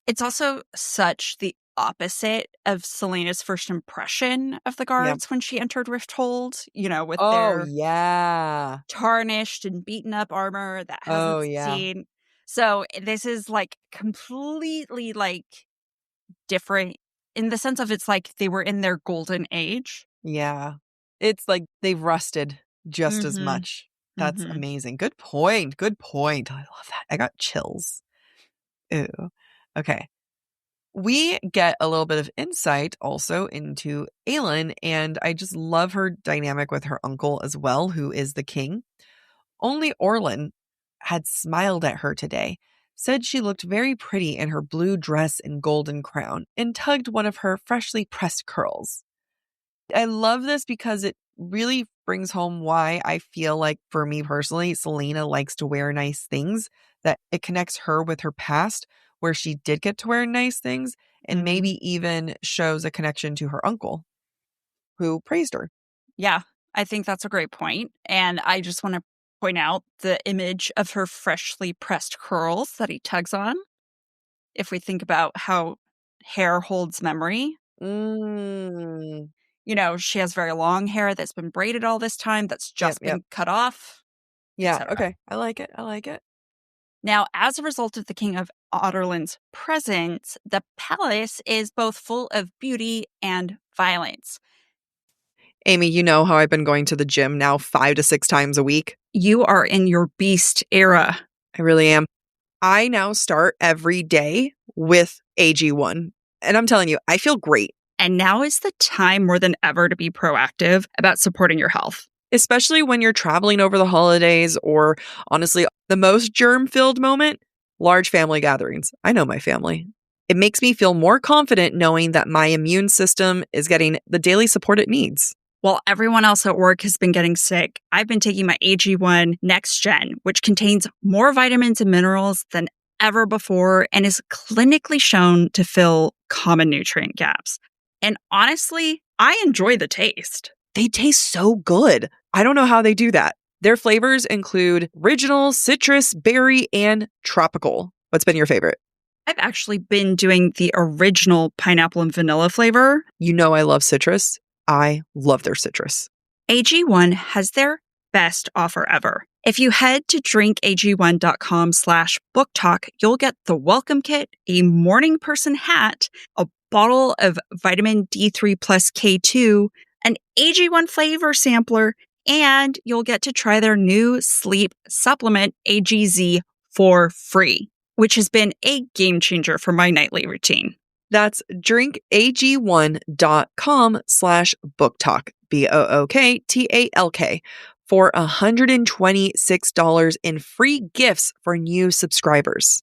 It's also such the opposite of Celaena's first impression of the guards when she entered Rifthold, with their tarnished and beaten up armor that hasn't seen. So this is like completely like different in the sense of it's like they were in their golden age.
Yeah. It's like they've rusted just as much. That's amazing. Good point. Good point. I love that. I got chills. Ooh. Okay. We get a little bit of insight also into Aelin, and I just love her dynamic with her uncle as well, who is the king. Only Orlin had smiled at her today, said she looked very pretty in her blue dress and golden crown, and tugged one of her freshly pressed curls. I love this because it really brings home why I feel like, for me personally, Celaena likes to wear nice things, that it connects her with her past, where she did get to wear nice things, and maybe even shows a connection to her uncle, who praised her.
Yeah, I think that's a great point. And I just want to point out the image of her freshly pressed curls that he tugs on. If we think about how hair holds memory. She has very long hair that's been braided all this time, that's just been cut off.
Yeah, okay. I like it.
Now, as a result of the King of Aderlin's presence, the palace is both full of beauty and violence.
Amy, you know how I've been going to the gym now 5 to 6 times a week?
You are in your beast era.
I really am. I now start every day with AG1. And I'm telling you, I feel great.
And now is the time more than ever to be proactive about supporting your health.
Especially when you're traveling over the holidays, or honestly, the most germ-filled moment, large family gatherings. I know my family. It makes me feel more confident knowing that my immune system is getting the daily support it needs.
While everyone else at work has been getting sick, I've been taking my AG1 Next Gen, which contains more vitamins and minerals than ever before and is clinically shown to fill common nutrient gaps. And honestly, I enjoy the taste.
They taste so good. I don't know how they do that. Their flavors include original, citrus, berry, and tropical. What's been your favorite?
I've actually been doing the original pineapple and vanilla flavor.
You know I love citrus. I love their citrus.
AG1 has their best offer ever. If you head to drinkag1.com/booktalk, you'll get the welcome kit, a morning person hat, a bottle of vitamin D3 plus K2, an AG1 flavor sampler, and you'll get to try their new sleep supplement, AGZ, for free, which has been a game changer for my nightly routine.
That's drinkag1.com/booktalk, BOOKTALK, for $126 in free gifts for new subscribers.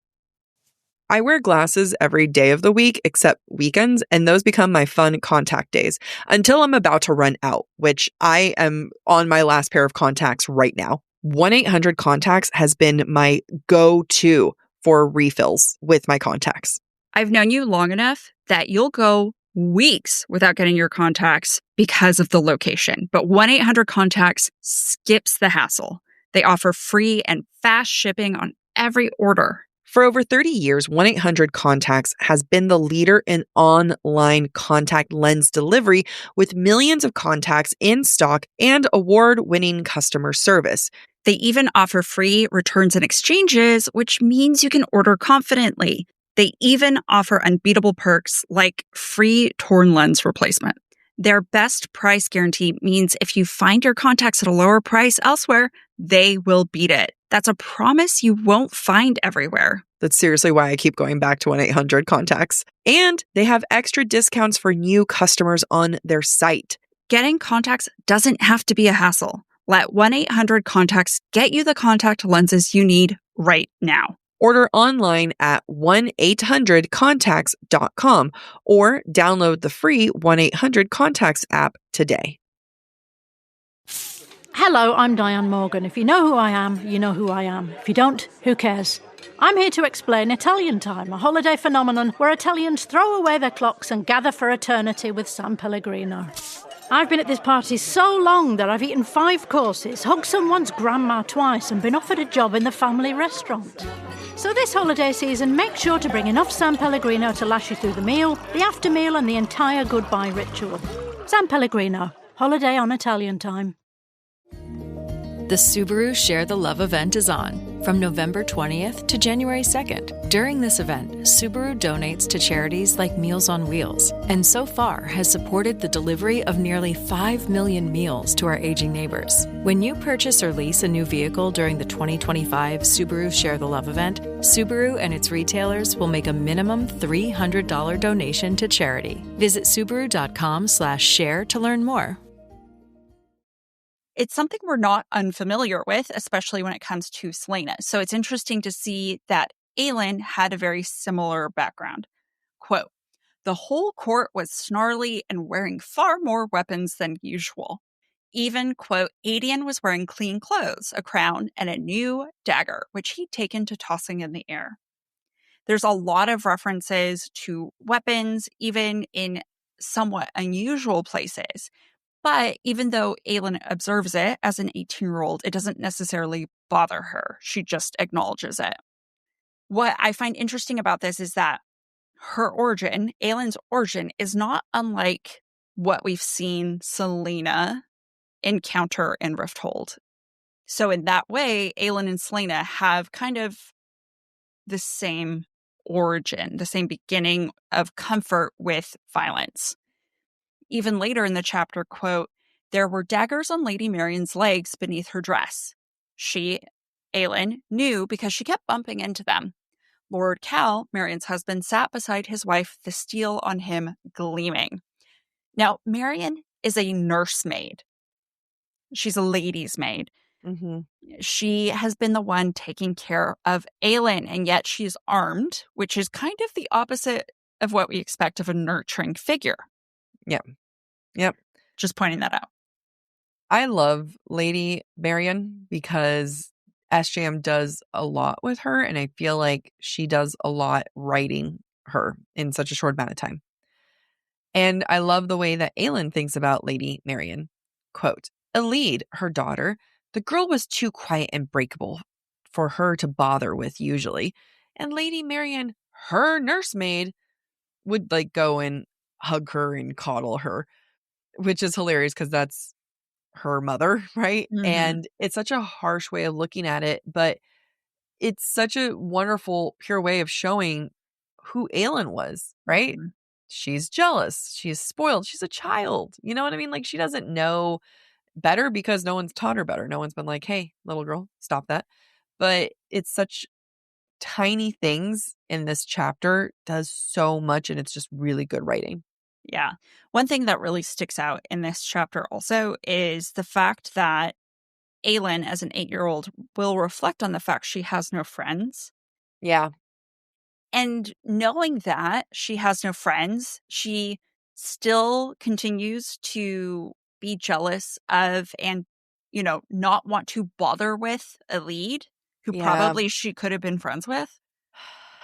I wear glasses every day of the week except weekends, and those become my fun contact days until I'm about to run out, which I am on my last pair of contacts right now. 1-800-CONTACTS has been my go-to for refills with my contacts.
I've known you long enough that you'll go weeks without getting your contacts because of the location. But 1-800-CONTACTS skips the hassle. They offer free and fast shipping on every order.
For over 30 years, 1-800-CONTACTS has been the leader in online contact lens delivery with millions of contacts in stock and award-winning customer service.
They even offer free returns and exchanges, which means you can order confidently. They even offer unbeatable perks like free torn lens replacement. Their best price guarantee means if you find your contacts at a lower price elsewhere, they will beat it. That's a promise you won't find everywhere.
That's seriously why I keep going back to 1-800-CONTACTS. And they have extra discounts for new customers on their site.
Getting contacts doesn't have to be a hassle. Let 1-800-CONTACTS get you the contact lenses you need right now.
Order online at 1-800-CONTACTS.com or download the free 1-800-CONTACTS app today.
Hello, I'm Diane Morgan. If you know who I am, you know who I am. If you don't, who cares? I'm here to explain Italian Time, a holiday phenomenon where Italians throw away their clocks and gather for eternity with San Pellegrino. I've been at this party so long that I've eaten 5 courses, hugged someone's grandma twice, and been offered a job in the family restaurant. So this holiday season, make sure to bring enough San Pellegrino to last you through the meal, the after meal, and the entire goodbye ritual. San Pellegrino, holiday on Italian Time.
The Subaru Share the Love event is on from November 20th to January 2nd. During this event, Subaru donates to charities like Meals on Wheels, and so far has supported the delivery of nearly 5 million meals to our aging neighbors. When you purchase or lease a new vehicle during the 2025 Subaru Share the Love event, Subaru and its retailers will make a minimum $300 donation to charity. Visit Subaru.com/share to learn more.
It's something we're not unfamiliar with, especially when it comes to Celaena. So it's interesting to see that Aelin had a very similar background. Quote, "The whole court was snarly and wearing far more weapons than usual. Even, quote, Adian was wearing clean clothes, a crown, and a new dagger, which he'd taken to tossing in the air." There's a lot of references to weapons, even in somewhat unusual places. But even though Aelin observes it as an 18-year-old, it doesn't necessarily bother her. She just acknowledges it. What I find interesting about this is that her origin, Aelin's origin, is not unlike what we've seen Celaena encounter in Rifthold. So in that way, Aelin and Celaena have kind of the same origin, the same beginning of comfort with violence. Even later in the chapter, quote, "There were daggers on Lady Marion's legs beneath her dress. She, Aelin, knew because she kept bumping into them. Lord Cal, Marion's husband, sat beside his wife, the steel on him gleaming." Now, Marion is a nursemaid. She's a lady's maid.
Mm-hmm.
She has been the one taking care of Aelin, and yet she's armed, which is kind of the opposite of what we expect of a nurturing figure.
Yep.
Just pointing that out.
I love Lady Marion because SJM does a lot with her, and I feel like she does a lot writing her in such a short amount of time. And I love the way that Aelin thinks about Lady Marion. Quote, "Elide, her daughter, the girl was too quiet and breakable for her to bother with usually. And Lady Marion, her nursemaid, would like go and hug her and coddle her, which is hilarious because that's her mother, right?"
Mm-hmm.
And it's such a harsh way of looking at it, but it's such a wonderful, pure way of showing who Aelin was, right?
Mm-hmm.
She's jealous. She's spoiled. She's a child. You know what I mean? Like, she doesn't know better because no one's taught her better. No one's been like, "Hey, little girl, stop that." But it's such tiny things in this chapter, does so much, and it's just really good writing.
Yeah. One thing that really sticks out in this chapter also is the fact that Aelin, as an 8-year-old, will reflect on the fact she has no friends.
Yeah.
And knowing that she has no friends, she still continues to be jealous of and, not want to bother with Elide, who probably she could have been friends with.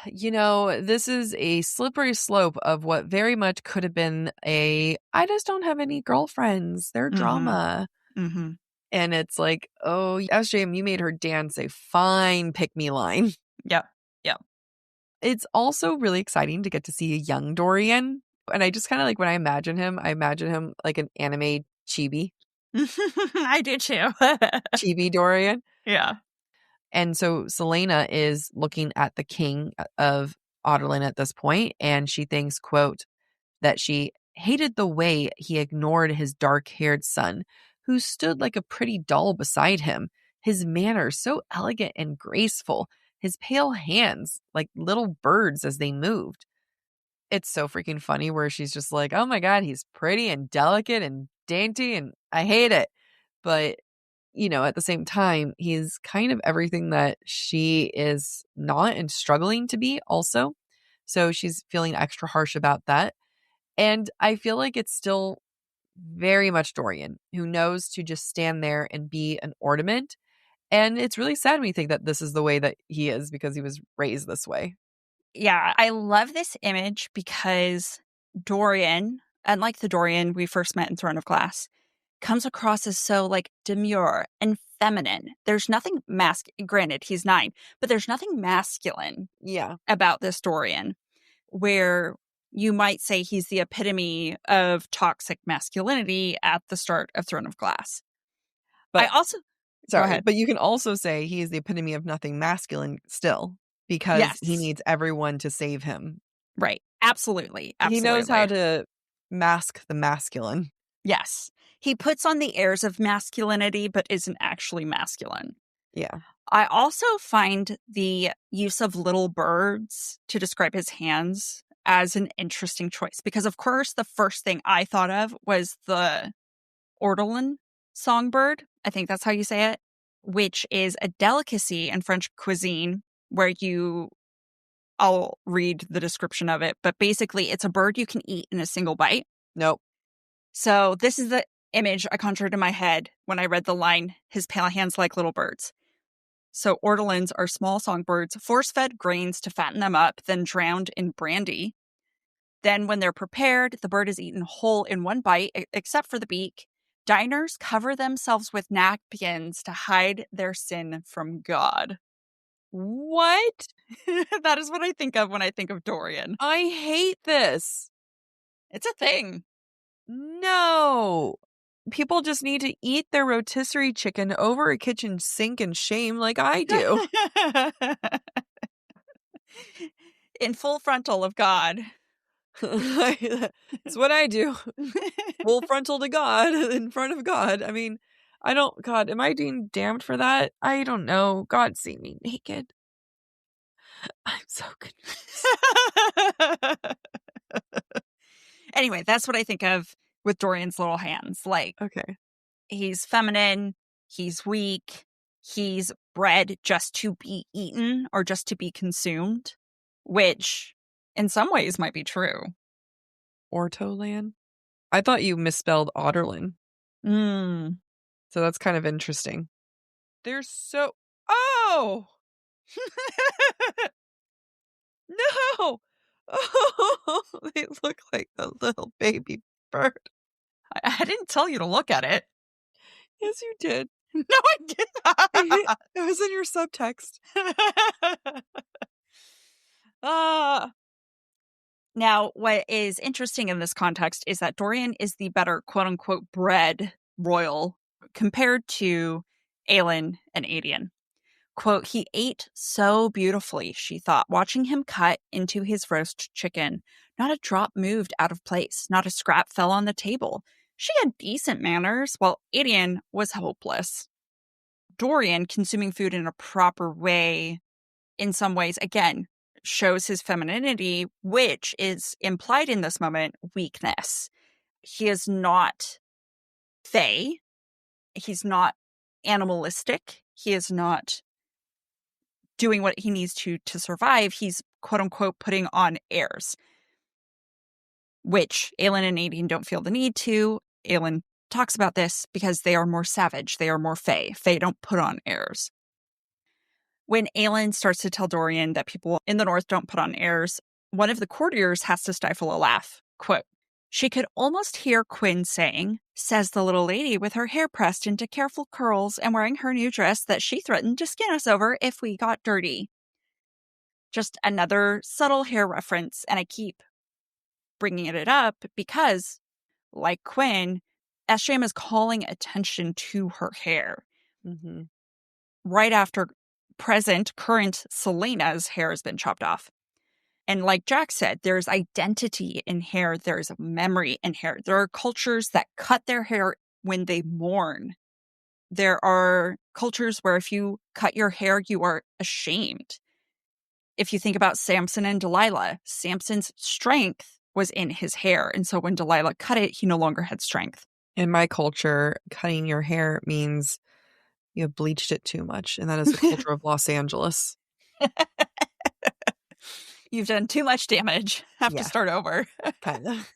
This is a slippery slope of what very much could have been I just don't have any girlfriends. They're drama.
Mm-hmm.
And it's like, oh, SJM, you made her dance a fine pick-me line.
Yep.
It's also really exciting to get to see a young Dorian. And I just kind of like when I imagine him like an anime chibi.
I do too.
Chibi Dorian.
Yeah.
And so Celaena is looking at the king of Adelin at this point, and she thinks, quote, that she hated the way he ignored his dark-haired son, who stood like a pretty doll beside him, his manners so elegant and graceful, his pale hands like little birds as they moved. It's so freaking funny where she's just like, oh my God, he's pretty and delicate and dainty and I hate it. But, at the same time, he's kind of everything that she is not and struggling to be also. So she's feeling extra harsh about that. And I feel like it's still very much Dorian, who knows to just stand there and be an ornament. And it's really sad when you think that this is the way that he is because he was raised this way.
Yeah, I love this image because Dorian, unlike the Dorian we first met in Throne of Glass, comes across as so demure and feminine. There's nothing granted, he's 9, but there's nothing masculine about this Dorian, where you might say he's the epitome of toxic masculinity at the start of Throne of Glass.
But
Go ahead.
But you can also say he is the epitome of nothing masculine still, because he needs everyone to save him.
Right. Absolutely.
He knows how to mask the masculine.
Yes. He puts on the airs of masculinity, but isn't actually masculine.
Yeah.
I also find the use of little birds to describe his hands as an interesting choice, because of course the first thing I thought of was the ortolan songbird. I think that's how you say it, which is a delicacy in French cuisine where I'll read the description of it, but basically it's a bird you can eat in a single bite.
Nope.
So this is the image I conjured in my head when I read the line, his pale hands like little birds. So ortolans are small songbirds, force-fed grains to fatten them up, then drowned in brandy. Then when they're prepared, the bird is eaten whole in one bite, except for the beak. Diners cover themselves with napkins to hide their sin from God.
What?
That is what I think of when I think of Dorian.
I hate this.
It's a thing.
No. People just need to eat their rotisserie chicken over a kitchen sink in shame like I do.
In full frontal of God.
It's what I do. Full frontal to God, in front of God. I mean, God, am I being damned for that? I don't know. God see me naked. I'm so confused.
Anyway, that's what I think of with Dorian's little hands.
Okay.
He's feminine, he's weak, he's bred just to be eaten or just to be consumed, which in some ways might be true.
Ortolan? I thought you misspelled Otterlin. So that's kind of interesting. They're so... Oh! No! Oh, they look like a little baby bird.
I didn't tell you to look at it.
Yes, you did.
No, I didn't.
It was in your subtext.
Now, what is interesting in this context is that Dorian is the better quote-unquote bred royal compared to Aelin and Aedion. Quote, he ate so beautifully, she thought, watching him cut into his roast chicken. Not a drop moved out of place. Not a scrap fell on the table. She had decent manners, while Aedion was hopeless. Dorian, consuming food in a proper way, in some ways, again, shows his femininity, which is implied in this moment, weakness. He is not fey. He's not animalistic. He is not doing what he needs to survive. He's quote-unquote putting on airs, which Aelin and Aedion don't feel the need to. Aelin talks about this because they are more savage. They are more fey. Fey don't put on airs. When Aelin starts to tell Dorian that people in the north don't put on airs, one of the courtiers has to stifle a laugh. Quote, she could almost hear Quinn saying, says the little lady with her hair pressed into careful curls and wearing her new dress that she threatened to skin us over if we got dirty. Just another subtle hair reference, and I keep bringing it up because, like Quinn, SJM is calling attention to her hair.
Mm-hmm.
Right after current Celaena's hair has been chopped off. And like Jack said, there's identity in hair. There's memory in hair. There are cultures that cut their hair when they mourn. There are cultures where if you cut your hair, you are ashamed. If you think about Samson and Delilah, Samson's strength was in his hair. And so when Delilah cut it, he no longer had strength.
In my culture, cutting your hair means you have bleached it too much. And that is the culture of Los Angeles.
You've done too much damage. Have to start over.
Kind of.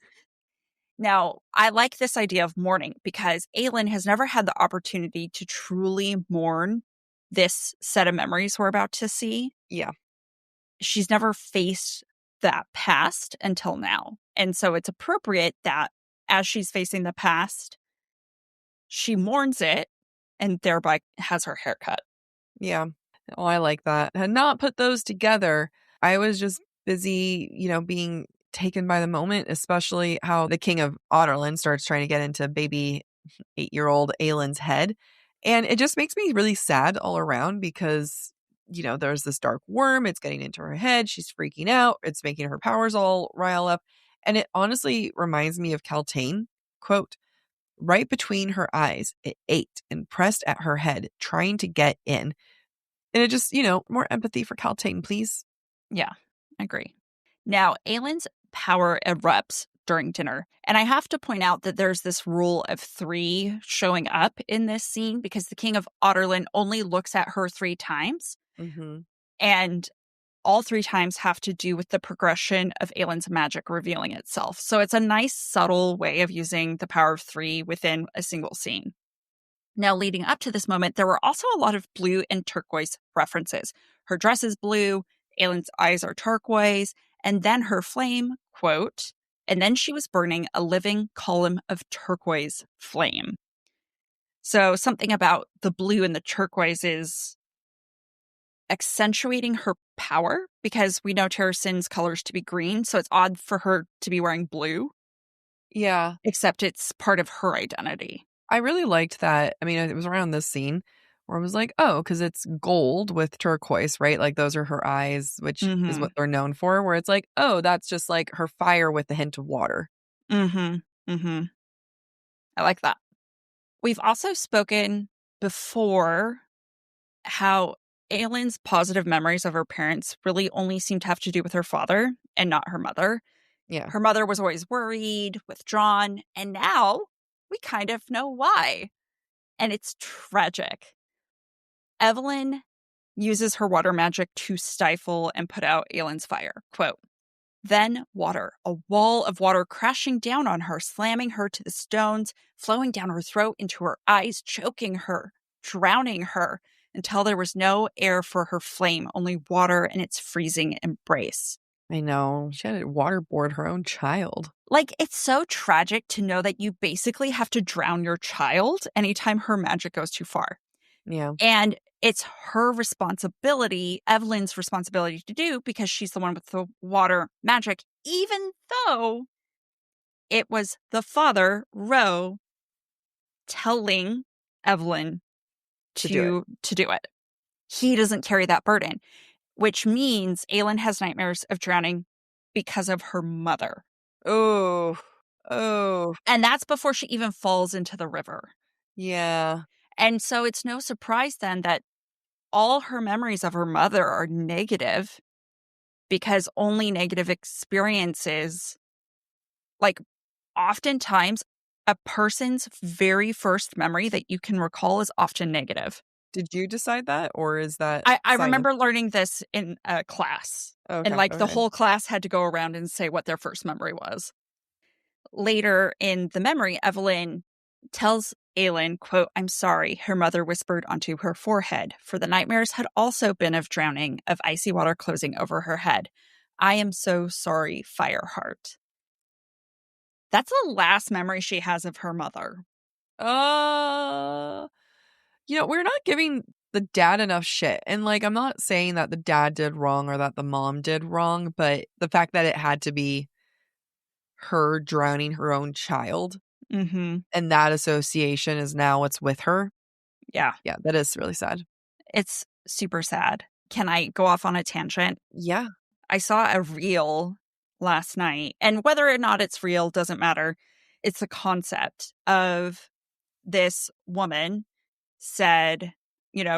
Now, I like this idea of mourning because Aelin has never had the opportunity to truly mourn this set of memories we're about to see.
Yeah.
She's never faced that past until now. And so it's appropriate that as she's facing the past, she mourns it and thereby has her hair cut.
Yeah. Oh, I like that. I had not put those together. I was just busy, being taken by the moment, especially how the king of Otterland starts trying to get into baby 8-year-old Aelin's head. And it just makes me really sad all around because, there's this dark worm. It's getting into her head. She's freaking out. It's making her powers all rile up. And it honestly reminds me of Celaena, quote, right between her eyes, it ate and pressed at her head, trying to get in. And it just, more empathy for Celaena, please.
Yeah, I agree. Now, Aelin's power erupts during dinner. And I have to point out that there's this rule of 3 showing up in this scene because the king of Otterland only looks at her 3 times.
Mm-hmm.
And all 3 times have to do with the progression of Aelin's magic revealing itself. So it's a nice, subtle way of using the power of 3 within a single scene. Now, leading up to this moment, there were also a lot of blue and turquoise references. Her dress is blue, Aelin's eyes are turquoise, and then her flame, quote, and then she was burning a living column of turquoise flame. So something about the blue and the turquoise is accentuating her power because we know Terracin's colors to be green, so it's odd for her to be wearing blue.
Yeah.
Except it's part of her identity.
I really liked that. I mean, it was around this scene where I was like, oh, because it's gold with turquoise, right? Like those are her eyes, which is what they're known for, where it's like, oh, that's just like her fire with a hint of water.
I like that. We've also spoken before how Aelin's positive memories of her parents really only seem to have to do with her father and not her mother.
Yeah.
Her mother was always worried, withdrawn, and now we kind of know why. And it's tragic. Evelyn uses her water magic to stifle and put out Aelin's fire. Quote, then water, a wall of water crashing down on her, slamming her to the stones, flowing down her throat into her eyes, choking her, drowning her, until there was no air for her flame, only water and its freezing embrace.
I know. She had to waterboard her own child.
Like, it's so tragic to know that you basically have to drown your child anytime her magic goes too far.
Yeah.
And it's her responsibility, Evelyn's responsibility to do because she's the one with the water magic, even though it was the father, Ro, telling Evelyn to do it. He doesn't carry that burden, which means Aelin has nightmares of drowning because of her mother.
Oh.
And that's before she even falls into the river.
Yeah.
And so it's no surprise then that all her memories of her mother are negative because only negative experiences, like oftentimes a person's very first memory that you can recall is often negative.
Did you decide that, or is that
I remember learning this in a class.
Okay,
and the whole class had to go around and say what their first memory was. Later in the memory, Evelyn tells Aelin, quote, I'm sorry, her mother whispered onto her forehead, for the nightmares had also been of drowning, of icy water closing over her head. I am so sorry, Fireheart. That's the last memory she has of her mother.
We're not giving the dad enough shit. And I'm not saying that the dad did wrong or that the mom did wrong, but the fact that it had to be her drowning her own child and that association is now what's with her.
Yeah.
Yeah, that is really sad.
It's super sad. Can I go off on a tangent?
Yeah.
I saw a reel last night, and whether or not it's real doesn't matter. It's the concept of this woman said,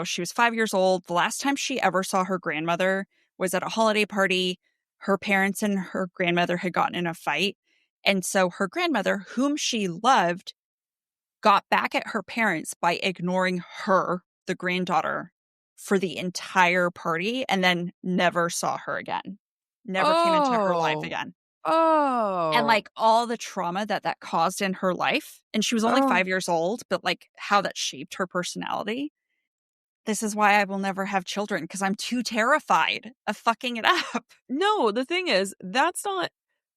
she was 5 years old. The last time she ever saw her grandmother was at a holiday party. Her parents and her grandmother had gotten in a fight. And so her grandmother, whom she loved, got back at her parents by ignoring her, the granddaughter, for the entire party, and then never saw her again. Never came into her life again.
Oh.
And like all the trauma that caused in her life. And she was only 5 years old, but like how that shaped her personality. This is why I will never have children, because I'm too terrified of fucking it up.
No, the thing is, that's not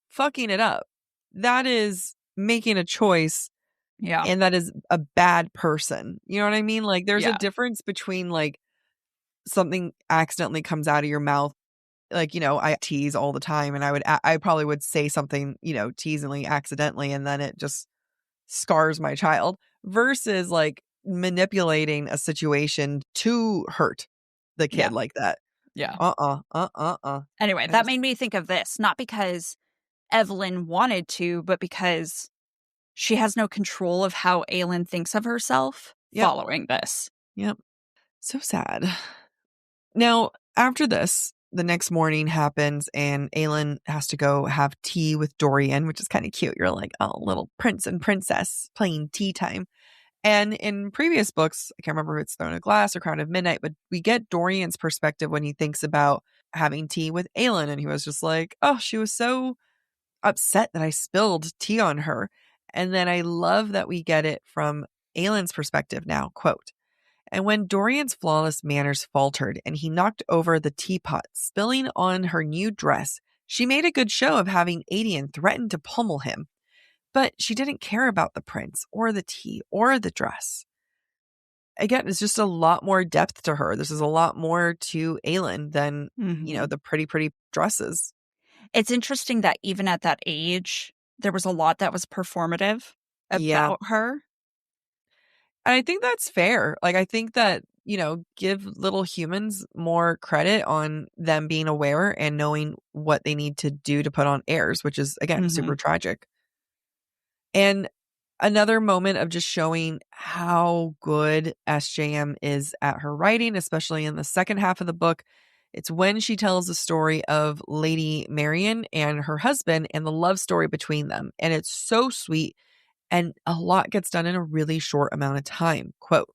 fucking it up. That is making a choice.
Yeah.
And that is a bad person. You know what I mean? Like, there's
Yeah.
a difference between like something accidentally comes out of your mouth. Like, I tease all the time, and I probably would say something, teasingly, accidentally, and then it just scars my child, versus like manipulating a situation to hurt the kid like that.
Yeah.
I
Anyway, that made me think of this, not because Evelyn wanted to, but because she has no control of how Aelin thinks of herself following this.
Yep. So sad. Now, after this, the next morning happens, and Aelin has to go have tea with Dorian, which is kind of cute. You're like, oh, little prince and princess playing tea time. And in previous books, I can't remember if it's Throne of Glass or Crown of Midnight, but we get Dorian's perspective when he thinks about having tea with Aelin. And he was just like, oh, she was so upset that I spilled tea on her. And then I love that we get it from Aelin's perspective now, quote, and when Dorian's flawless manners faltered and he knocked over the teapot, spilling on her new dress, she made a good show of having Aedion threaten to pummel him. But she didn't care about the prince or the tea or the dress. Again, it's just a lot more depth to her. This is a lot more to Aelin than, the pretty dresses.
It's interesting that even at that age, there was a lot that was performative about her.
And I think that's fair. Like, I think that, give little humans more credit on them being aware and knowing what they need to do to put on airs, which is, again, super tragic. And another moment of just showing how good SJM is at her writing, especially in the second half of the book. It's when she tells the story of Lady Marian and her husband and the love story between them. And it's so sweet. And a lot gets done in a really short amount of time. Quote,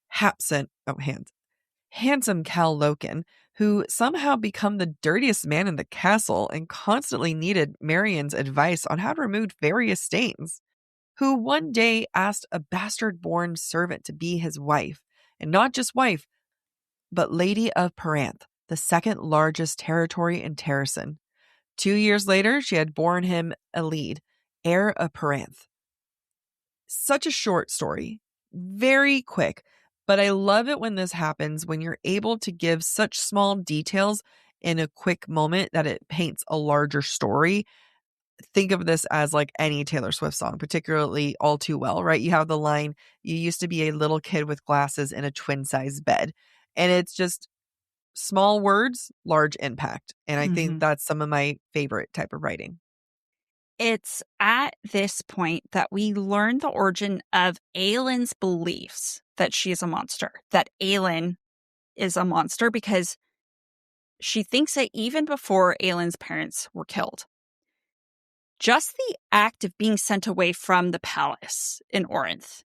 handsome Cal Loken, who somehow become the dirtiest man in the castle and constantly needed Marian's advice on how to remove various stains, who one day asked a bastard-born servant to be his wife, and not just wife, but Lady of Paranth, the second largest territory in Terrasen. 2 years later, she had borne him Elide, heir of Paranth. Such a short story, very quick, but I love it when this happens, when you're able to give such small details in a quick moment that it paints a larger story. Think of this as like any Taylor Swift song, particularly All Too Well, right? You have the line, you used to be a little kid with glasses in a twin-size bed. And it's just small words, large impact. And I think that's some of my favorite type of writing.
It's at this point that we learn the origin of Aelin's beliefs that she is a monster, that Aelin is a monster, because she thinks it even before Aelin's parents were killed. Just the act of being sent away from the palace in Orinth,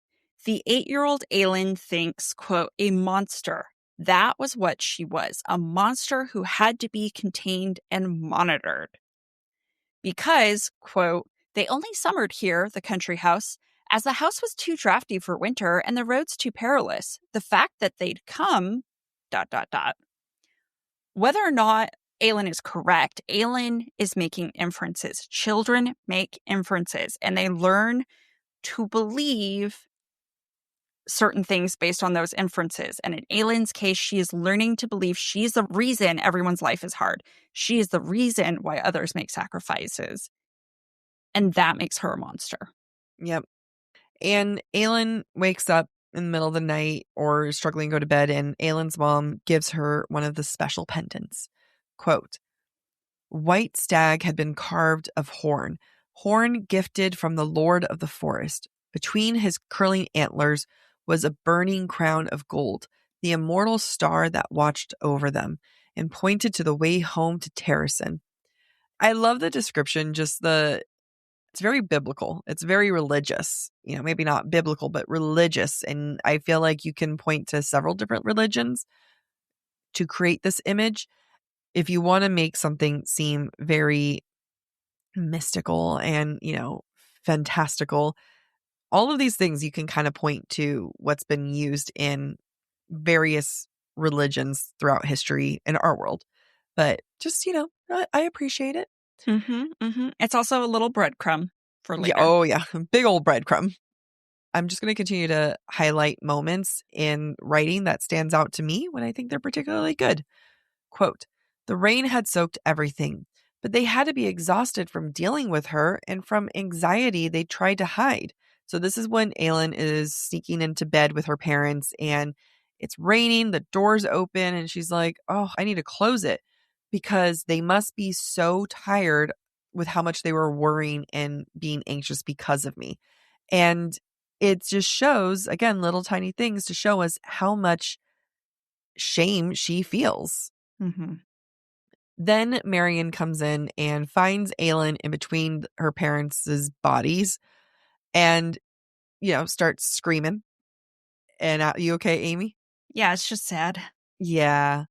the 8-year-old Aelin thinks, quote, a monster. That was what she was, a monster who had to be contained and monitored. Because, quote, they only summered here, the country house, as the house was too drafty for winter and the roads too perilous. The fact that they'd come, ... Whether or not Aelin is correct, Aelin is making inferences. Children make inferences, and they learn to believe certain things based on those inferences. And in Aelin's case, she is learning to believe she's the reason everyone's life is hard. She is the reason why others make sacrifices. And that makes her a monster.
Yep. And Aelin wakes up in the middle of the night or struggling to go to bed, and Aelin's mom gives her one of the special pendants. Quote, White stag had been carved of horn gifted from the Lord of the Forest. Between his curling antlers was a burning crown of gold, the immortal star that watched over them and pointed to the way home to Terrasen. I love the description, it's very biblical. It's very religious. Maybe not biblical, but religious. And I feel like you can point to several different religions to create this image. If you want to make something seem very mystical and, fantastical, all of these things you can kind of point to what's been used in various religions throughout history in our world. But just, I appreciate it.
It's also a little breadcrumb for later.
Yeah, oh, yeah. Big old breadcrumb. I'm just going to continue to highlight moments in writing that stands out to me when I think they're particularly good. Quote, "The rain had soaked everything, but they had to be exhausted from dealing with her, and from anxiety they tried to hide." So this is when Aelin is sneaking into bed with her parents, and it's raining, the door's open, and she's like, "Oh, I need to close it," because they must be so tired with how much they were worrying and being anxious because of me. And it just shows, again, little tiny things to show us how much shame she feels. Then Marion comes in and finds Aelin in between her parents' bodies and, starts screaming. And you okay, Amy?
Yeah, it's just sad.
Yeah.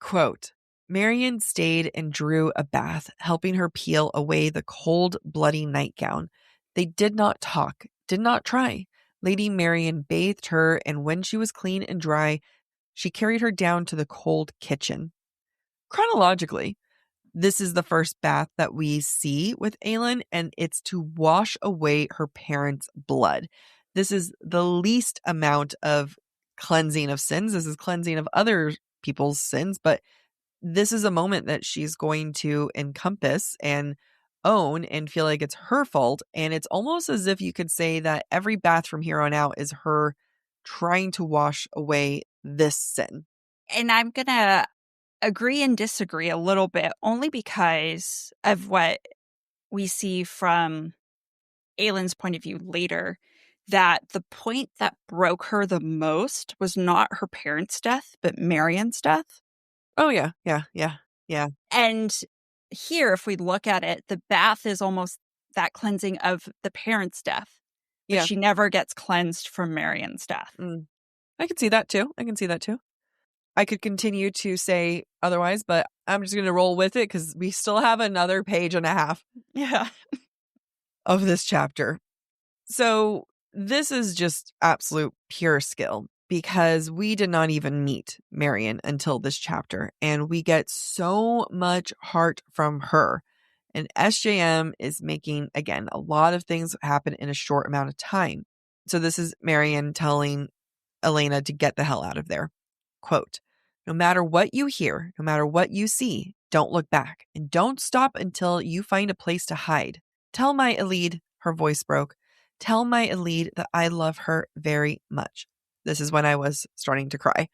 Quote, "Marion stayed and drew a bath, helping her peel away the cold, bloody nightgown. They did not talk, did not try. Lady Marion bathed her, and when she was clean and dry, she carried her down to the cold kitchen." Chronologically, this is the first bath that we see with Aelin, and it's to wash away her parents' blood. This is the least amount of cleansing of sins. This is cleansing of other people's sins, but this is a moment that she's going to encompass and own and feel like it's her fault. And it's almost as if you could say that every bath from here on out is her trying to wash away this sin.
And I'm going to agree and disagree a little bit, only because of what we see from Aelin's point of view later, that the point that broke her the most was not her parents' death, but Marion's death.
Oh, yeah.
And here, if we look at it, the bath is almost that cleansing of the parents' death. But
Yeah.
she never gets cleansed from Marion's death.
I can see that too. I could continue to say otherwise, but I'm just going to roll with it because we still have another page and a half of this chapter. So this is just absolute pure skill because we did not even meet Marion until this chapter, and we get so much heart from her. And SJM is making, again, a lot of things happen in a short amount of time. So this is Marion telling Elena to get the hell out of there. Quote, "No matter what you hear, no matter what you see, don't look back and don't stop until you find a place to hide. Tell my Elide," her voice broke, "tell my Elide that I love her very much." This is when I was starting to cry.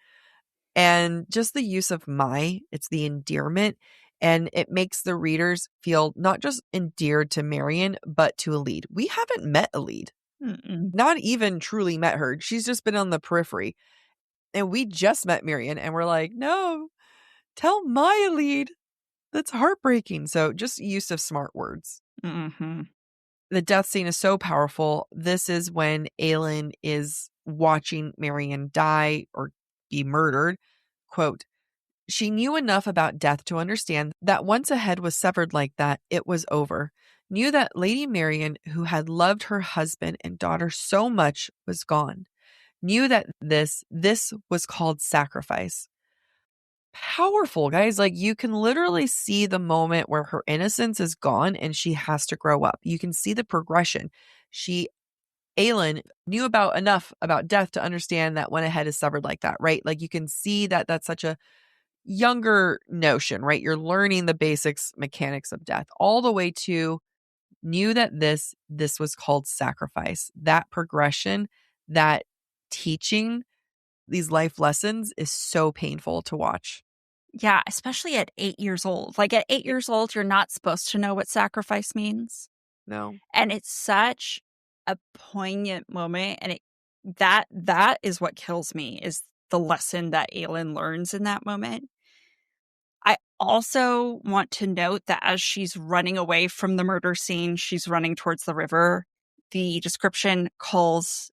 And just the use of it's the endearment, and it makes the readers feel not just endeared to Marion, but to Elide. We haven't met Elide. Not even truly met her. She's just been on the periphery. And we just met Marion, and we're like, no, tell my Elide. That's heartbreaking. So just use of smart words. The death scene is so powerful. This is when Aelin is watching Marion die or be murdered. Quote, "She knew enough about death to understand that once a head was severed like that, it was over. Knew that Lady Marion, who had loved her husband and daughter so much, was gone. Knew that this was called sacrifice." Powerful, guys. Like, you can literally see the moment where her innocence is gone and she has to grow up. You can see the progression. Aelin knew enough about death to understand that when a head is severed like that, right? Like, you can see that that's such a younger notion, right? You're learning the basics mechanics of death, all the way to knew that this was called sacrifice. That progression, that teaching these life lessons is so painful to watch.
Yeah, especially at 8 years old. Like at 8 years old, you're not supposed to know what sacrifice means.
No.
And it's such a poignant moment. And that is what kills me, is the lesson that Aelin learns in that moment. I also want to note that as she's running away from the murder scene, she's running towards the river. The description calls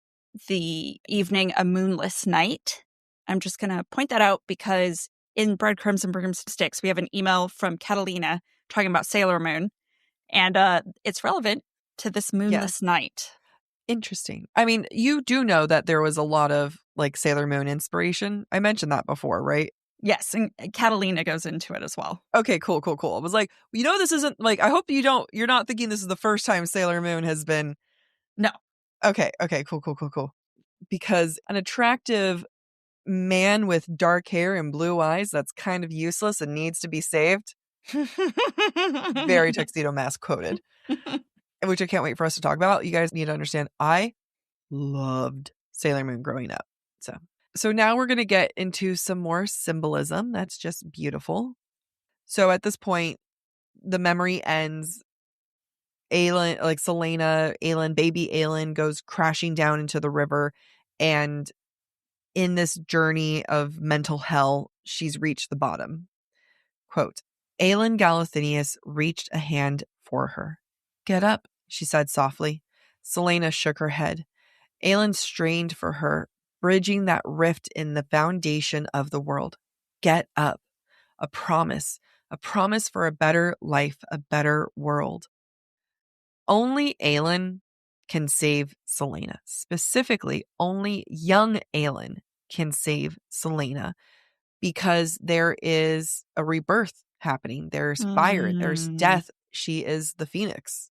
the evening a moonless night. I'm just going to point that out because in Breadcrumbs and Broomsticks, we have an email from Catalina talking about Sailor Moon, and it's relevant to this moonless night.
Interesting. I mean, you do know that there was a lot of like Sailor Moon inspiration. I mentioned that before, right?
Yes, and Catalina goes into it as well.
Okay, cool. I was like, this isn't like, I hope you're not thinking this is the first time Sailor Moon has been.
No.
Okay, cool. Because an attractive man with dark hair and blue eyes that's kind of useless and needs to be saved. Very Tuxedo Mask quoted. Which I can't wait for us to talk about. You guys need to understand, I loved Sailor Moon growing up. So now we're going to get into some more symbolism. That's just beautiful. So at this point, the memory ends. Aelin, like Celaena, baby Aelin goes crashing down into the river. And in this journey of mental hell, she's reached the bottom. Quote, Aelin Galathynius reached a hand for her. Get up, she said softly. Celaena shook her head. Aelin strained for her, bridging that rift in the foundation of the world. Get up. A promise for a better life, a better world. Only Aelin can save Celaena. Specifically, only young Aelin can save Celaena because there is a rebirth happening. There's fire, there's death. She is the phoenix.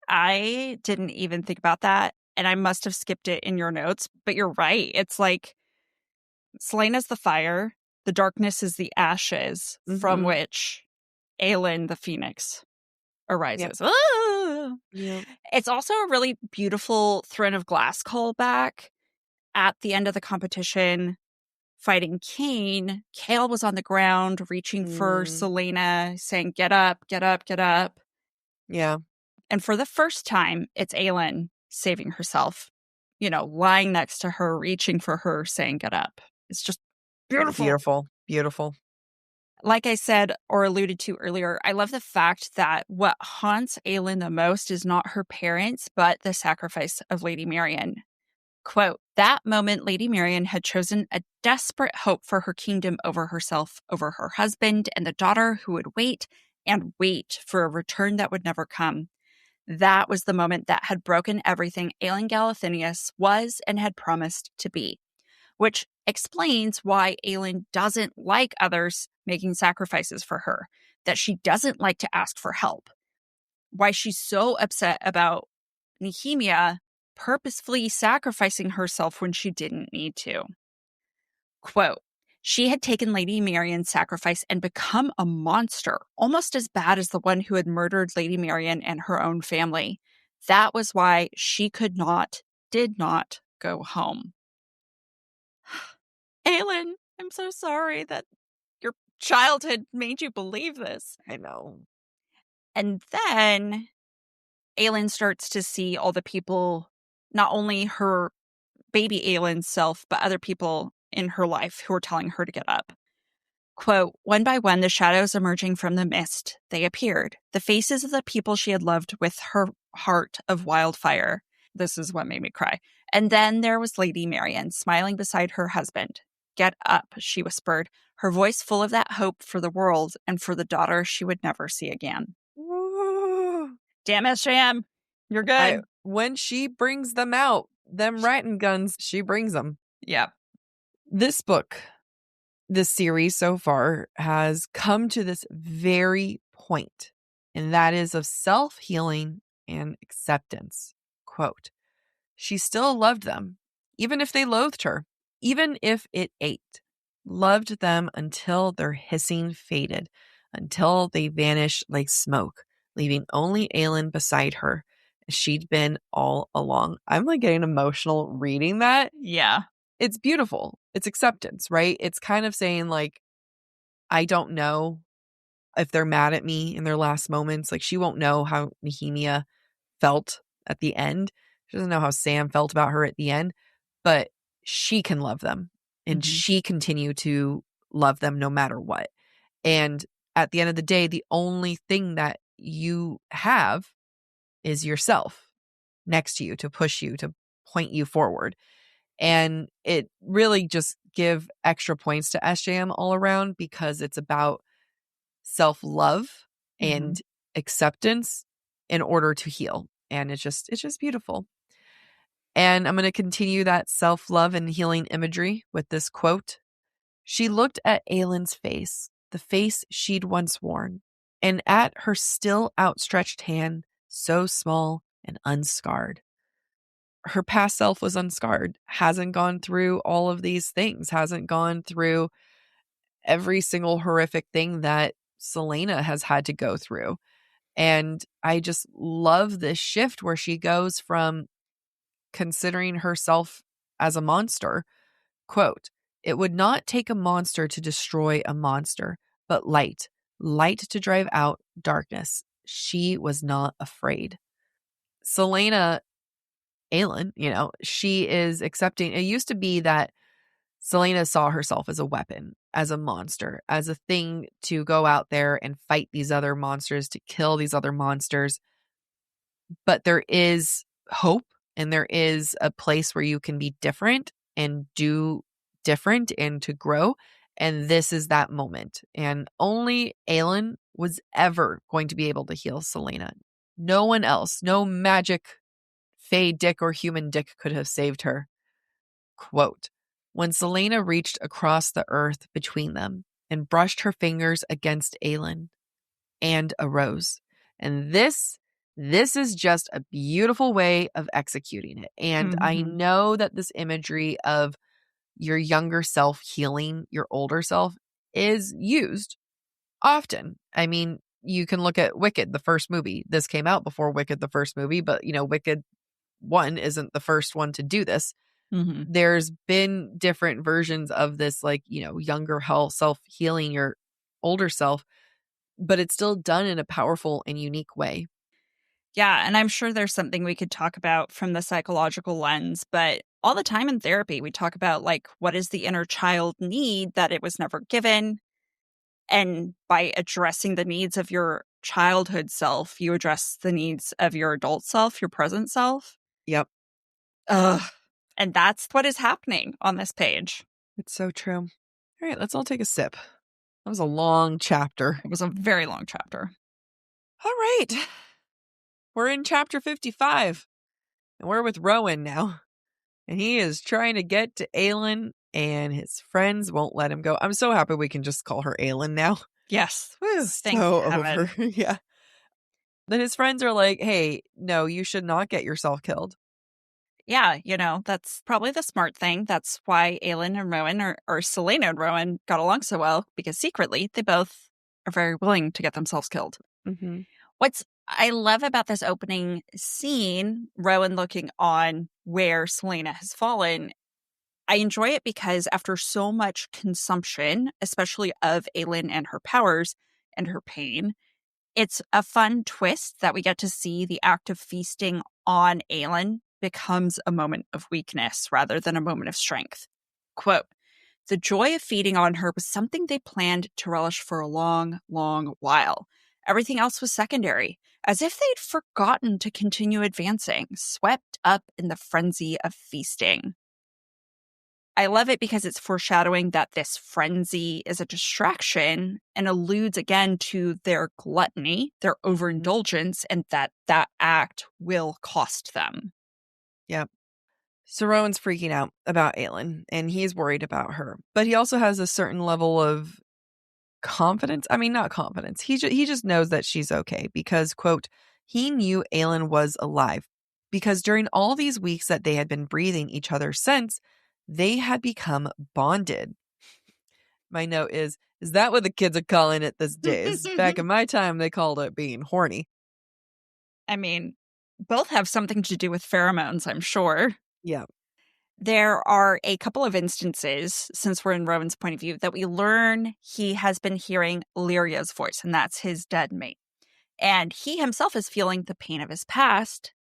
I didn't even think about that, and I must have skipped it in your notes, but you're right. It's like Celaena's the fire, the darkness is the ashes from which Aelin, the phoenix, arises.
Yep.
Ah!
Yep.
It's also a really beautiful Throne of Glass callback. At the end of the competition, fighting Cain, Chaol was on the ground reaching for Celaena, saying, get up, get up, get up.
Yeah.
And for the first time, it's Aelin saving herself, lying next to her, reaching for her, saying, get up. It's just beautiful.
Beautiful.
Like I said or alluded to earlier, I love the fact that what haunts Aelin the most is not her parents, but the sacrifice of Lady Marian. Quote, that moment, Lady Marian had chosen a desperate hope for her kingdom over herself, over her husband, and the daughter who would wait and wait for a return that would never come. That was the moment that had broken everything Aelin Galathynius was and had promised to be, which explains why Aelin doesn't like others making sacrifices for her, that she doesn't like to ask for help, why she's so upset about Nehemia purposefully sacrificing herself when she didn't need to. Quote, she had taken Lady Marian's sacrifice and become a monster, almost as bad as the one who had murdered Lady Marian and her own family. That was why she did not go home. Aelin, I'm so sorry that your childhood made you believe this.
I know.
And then Aelin starts to see all the people, not only her baby Aelin's self, but other people in her life who are telling her to get up. Quote, one by one, the shadows emerging from the mist, they appeared, the faces of the people she had loved with her heart of wildfire. This is what made me cry. And then there was Lady Marian, smiling beside her husband. Get up, she whispered, her voice full of that hope for the world and for the daughter she would never see again.
Woo.
Damn it, Sham. You're good.
When she brings them out, them ratting guns, she brings them.
Yeah.
This book, this series so far, has come to this very point, and that is of self-healing and acceptance. Quote, she still loved them, even if they loathed her, even if it ate, loved them until their hissing faded, until they vanished like smoke, leaving only Aelin beside her, as she'd been all along. I'm like getting emotional reading that.
Yeah.
It's beautiful. It's acceptance, right? It's kind of saying like, I don't know if they're mad at me in their last moments. Like, she won't know how Nehemia felt at the end. She doesn't know how Sam felt about her at the end, but she can love them and she continue to love them no matter what. And at the end of the day, the only thing that you have is yourself next to you to push you, to point you forward. And it really just give extra points to SJM all around because it's about self-love and acceptance in order to heal. And it's just beautiful. And I'm going to continue that self-love and healing imagery with this quote. She looked at Aelin's face, the face she'd once worn, and at her still outstretched hand, so small and unscarred. Her past self was unscarred, hasn't gone through all of these things, hasn't gone through every single horrific thing that Celaena has had to go through. And I just love this shift where she goes from considering herself as a monster. Quote, "It would not take a monster to destroy a monster, but light to drive out darkness. She was not afraid." Celaena, Aelin, she is accepting. It used to be that Celaena saw herself as a weapon, as a monster, as a thing to go out there and fight these other monsters, to kill these other monsters. But there is hope and there is a place where you can be different and do different and to grow. And this is that moment. And only Aelin was ever going to be able to heal Celaena. No one else, no magic Fey dick or human dick could have saved her. Quote, "When Celaena reached across the earth between them and brushed her fingers against Aelin and arose." And this is just a beautiful way of executing it. And I know that this imagery of your younger self healing your older self is used often. I mean, you can look at Wicked, the first movie. This came out before Wicked, the first movie, but Wicked 1 isn't the first one to do this. There's been different versions of this, like, younger self healing your older self, but it's still done in a powerful and unique way.
Yeah, and I'm sure there's something we could talk about from the psychological lens, but all the time in therapy, we talk about, like, what is the inner child need that it was never given? And by addressing the needs of your childhood self, you address the needs of your adult self, your present self.
Yep.
Ugh. And that's what is happening on this page.
It's so true. All right, let's all take a sip. That was a long chapter.
It was a very long chapter.
All right. We're in chapter 55. And we're with Rowan now. And he is trying to get to Aelin, and his friends won't let him go. I'm so happy we can just call her Aelin now.
Yes.
Thank so over. Yeah. Then his friends are like, hey, no, you should not get yourself killed.
Yeah, that's probably the smart thing. That's why Aelin and Rowan, or Celaena and Rowan, got along so well, because secretly they both are very willing to get themselves killed. What's I love about this opening scene, Rowan looking on where Celaena has fallen, I enjoy it because after so much consumption, especially of Aelin and her powers and her pain, it's a fun twist that we get to see the act of feasting on Aelin becomes a moment of weakness rather than a moment of strength. Quote, "The joy of feeding on her was something they planned to relish for a long, long while. Everything else was secondary, as if they'd forgotten to continue advancing, swept up in the frenzy of feasting." I love it because it's foreshadowing that this frenzy is a distraction and alludes again to their gluttony, their overindulgence, and that act will cost them.
Yep. So Rowan's freaking out about Aelin, and he's worried about her. But he also has a certain level of confidence. I mean, not confidence. He just knows that she's okay because, quote, he knew Aelin was alive because during all these weeks that they had been breathing each other's scents, they had become bonded. My note is that what the kids are calling it these days? Back in my time, they called it being horny.
I mean, both have something to do with pheromones, I'm sure.
Yeah.
There are a couple of instances, since we're in Rowan's point of view, that we learn he has been hearing Lyria's voice, and that's his dead mate. And he himself is feeling the pain of his past.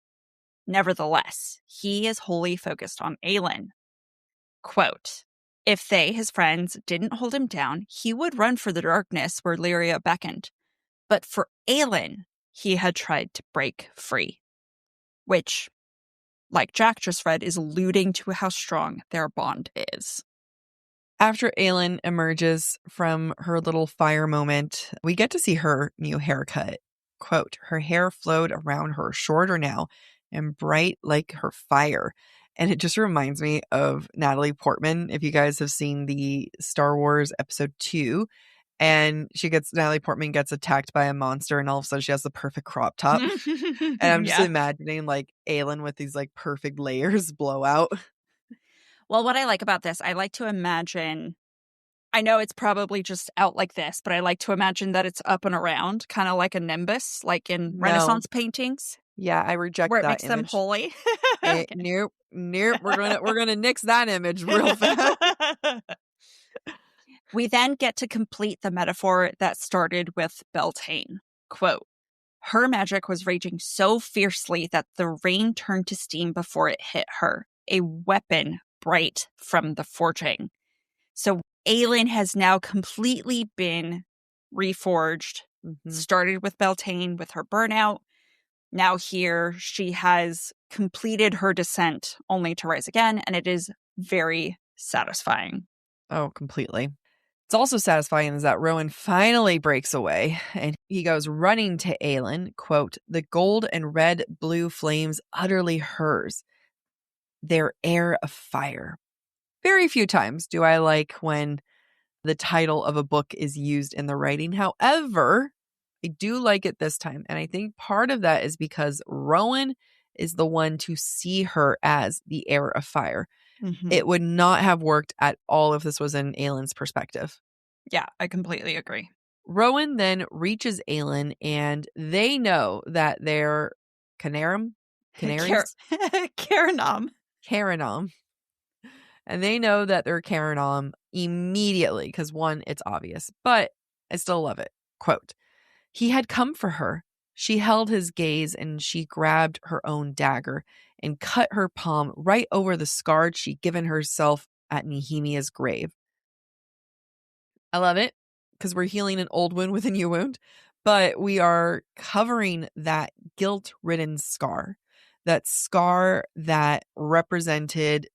Nevertheless, he is wholly focused on Aelin. Quote, if they, his friends, didn't hold him down, he would run for the darkness where Lyria beckoned. But for Aelin, he had tried to break free. Which, like Jack just read, is alluding to how strong their bond is.
After Aelin emerges from her little fire moment, we get to see her new haircut. Quote, her hair flowed around her, shorter now and bright like her fire. And it just reminds me of Natalie Portman, if you guys have seen the Star Wars Episode 2. And Natalie Portman gets attacked by a monster, and all of a sudden she has the perfect crop top. And I'm just imagining like Aelin with these like perfect layers blow out.
Well, what I like about this, I like to imagine, I know it's probably just out like this, but I like to imagine that it's up and around, kind of like a nimbus, like in Renaissance paintings.
Yeah, I reject
where it
that
makes
image.
them holy.
Okay. Nope. We're gonna nix that image real fast.
We then get to complete the metaphor that started with Beltane. Quote, her magic was raging so fiercely that the rain turned to steam before it hit her, a weapon bright from the forging. So Aelin has now completely been reforged. Started with Beltane with her burnout. Now here she has completed her descent only to rise again, and it is very satisfying.
Oh, completely. It's also satisfying is that Rowan finally breaks away and he goes running to Aelin, quote, the gold and red blue flames utterly hers, their heir of fire. Very few times do I like when the title of a book is used in the writing. However, I do like it this time. And I think part of that is because Rowan is the one to see her as the heir of fire. It would not have worked at all if this was in Aelin's perspective.
Yeah, I completely agree.
Rowan then reaches Aelin and they know that they're Canarum? Canaries? Caranum. And they know that they're Caranum immediately because one, it's obvious, but I still love it. Quote, he had come for her. She held his gaze and she grabbed her own dagger and cut her palm right over the scar she'd given herself at Nehemia's grave. I love it because we're healing an old wound with a new wound, but we are covering that guilt-ridden scar, that scar that represented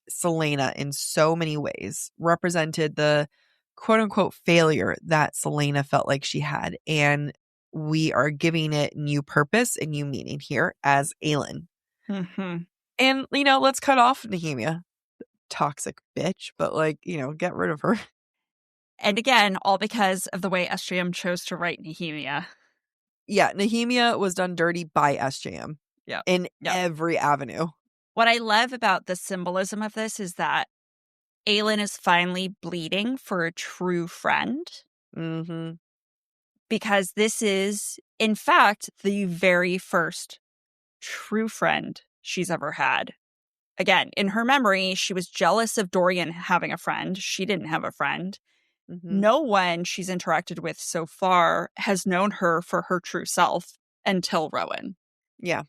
Celaena in so many ways, represented the quote-unquote failure that Celaena felt like she had, and we are giving it new purpose and new meaning here as Aelin. And, let's cut off Nehemia. Toxic bitch, but get rid of her.
And again, all because of the way SJM chose to write Nehemia.
Yeah, Nehemia was done dirty by SJM.
Yeah.
In every avenue.
What I love about the symbolism of this is that Aelin is finally bleeding for a true friend. Because this is, in fact, the very first true friend she's ever had. Again, in her memory, she was jealous of Dorian having a friend. She didn't have a friend. No one she's interacted with so far has known her for her true self until Rowan.
Yeah.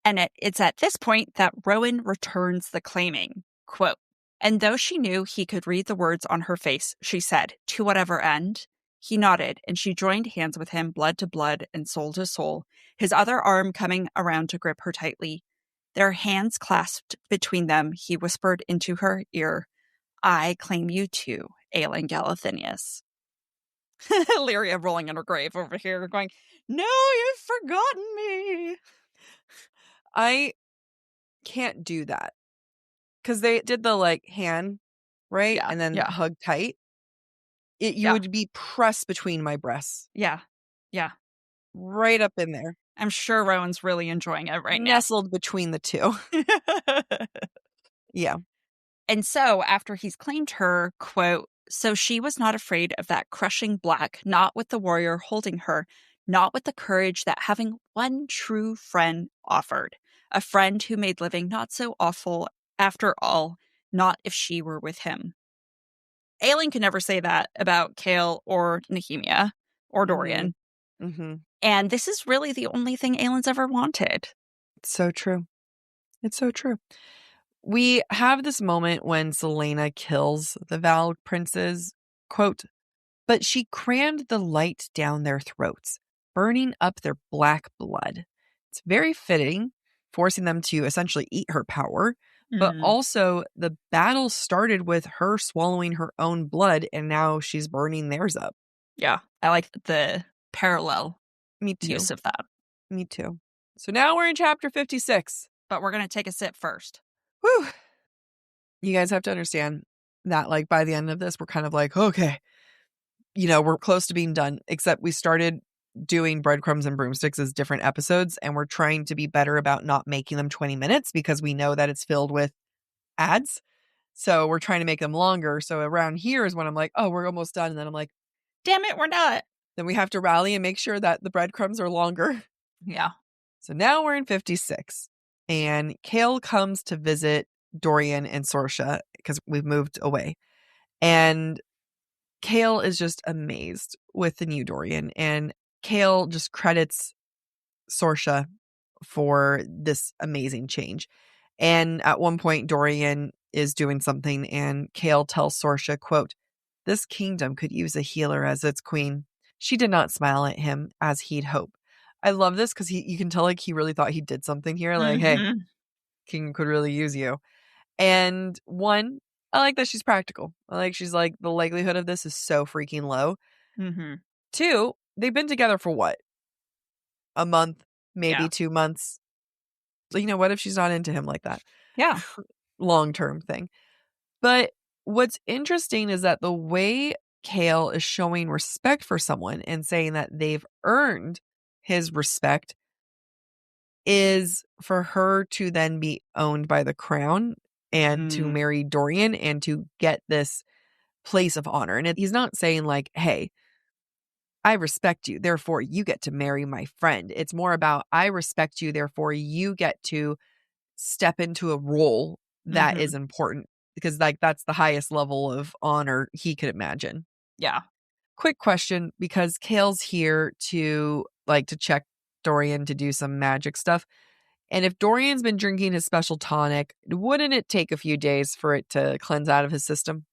And it's at this point that Rowan returns the claiming. Quote, and though she knew he could read the words on her face, she said, to whatever end? He nodded, and she joined hands with him, blood to blood and soul to soul, his other arm coming around to grip her tightly. Their hands clasped between them, he whispered into her ear, I claim you too, Aelin Galathynius. Lyria rolling in her grave over here, going, no, you've forgotten me.
I can't do that. Because they did the hand, right?
Yeah,
and then hug tight. You would be pressed between my breasts.
Yeah.
Right up in there.
I'm sure Rowan's really enjoying it right now.
Nestled between the two. Yeah.
And so after he's claimed her, quote, so she was not afraid of that crushing black, not with the warrior holding her, not with the courage that having one true friend offered, a friend who made living not so awful after all, not if she were with him. Aelin can never say that about Chaol or Nehemia or Dorian.
Mm-hmm.
And this is really the only thing Aelin's ever wanted.
It's so true. It's so true. We have this moment when Celaena kills the Valg princes, quote, but she crammed the light down their throats, burning up their black blood. It's very fitting, forcing them to essentially eat her power. But also, the battle started with her swallowing her own blood, and now she's burning theirs up.
Yeah, I like the parallel
Me too.
use of that.
Me too. So now we're in chapter 56.
But we're going to take a sip first.
Whew. You guys have to understand that, like, by the end of this, we're kind of like, okay, we're close to being done, except we started doing breadcrumbs and broomsticks as different episodes, and we're trying to be better about not making them 20 minutes because we know that it's filled with ads. So we're trying to make them longer. So around here is when I'm like, oh, we're almost done. And then I'm like,
damn it, we're not.
Then we have to rally and make sure that the breadcrumbs are longer.
Yeah.
So now we're in 56. And Chaol comes to visit Dorian and Sorsha because we've moved away. And Chaol is just amazed with the new Dorian. And Chaol just credits Sorsha for this amazing change. And at one point, Dorian is doing something and Chaol tells Sorsha, quote, this kingdom could use a healer as its queen. She did not smile at him as he'd hoped. I love this because you can tell like he really thought he did something here. Like, hey, king could really use you. And one, I like that she's practical. I like she's like, the likelihood of this is so freaking low. Two, they've been together for what? A month, maybe 2 months. So, what if she's not into him like that?
Yeah.
Long-term thing. But what's interesting is that the way Chaol is showing respect for someone and saying that they've earned his respect is for her to then be owned by the crown and to marry Dorian and to get this place of honor. And he's not saying like, hey, I respect you, therefore you get to marry my friend. It's more about I respect you, therefore you get to step into a role that is important because like that's the highest level of honor he could imagine.
Yeah.
Quick question, because Chaol's here to check Dorian to do some magic stuff. And if Dorian's been drinking his special tonic, wouldn't it take a few days for it to cleanse out of his system?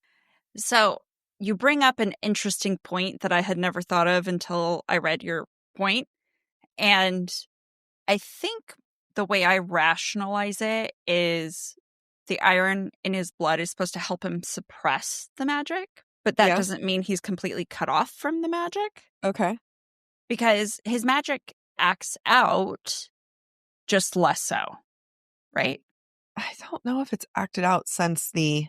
So you bring up an interesting point that I had never thought of until I read your point. And I think the way I rationalize it is the iron in his blood is supposed to help him suppress the magic, but that doesn't mean he's completely cut off from the magic.
Okay.
Because his magic acts out, just less so, right?
I don't know if it's acted out since No,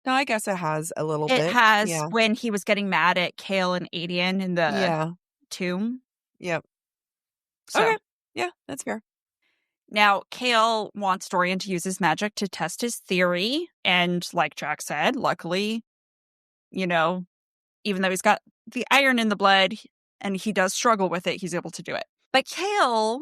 I guess it has a little bit.
It has when he was getting mad at Chaol and Aedion in the tomb.
Yep.
So,
okay. Yeah, that's fair.
Now, Chaol wants Dorian to use his magic to test his theory. And like Jack said, luckily, even though he's got the iron in the blood and he does struggle with it, he's able to do it. But Chaol,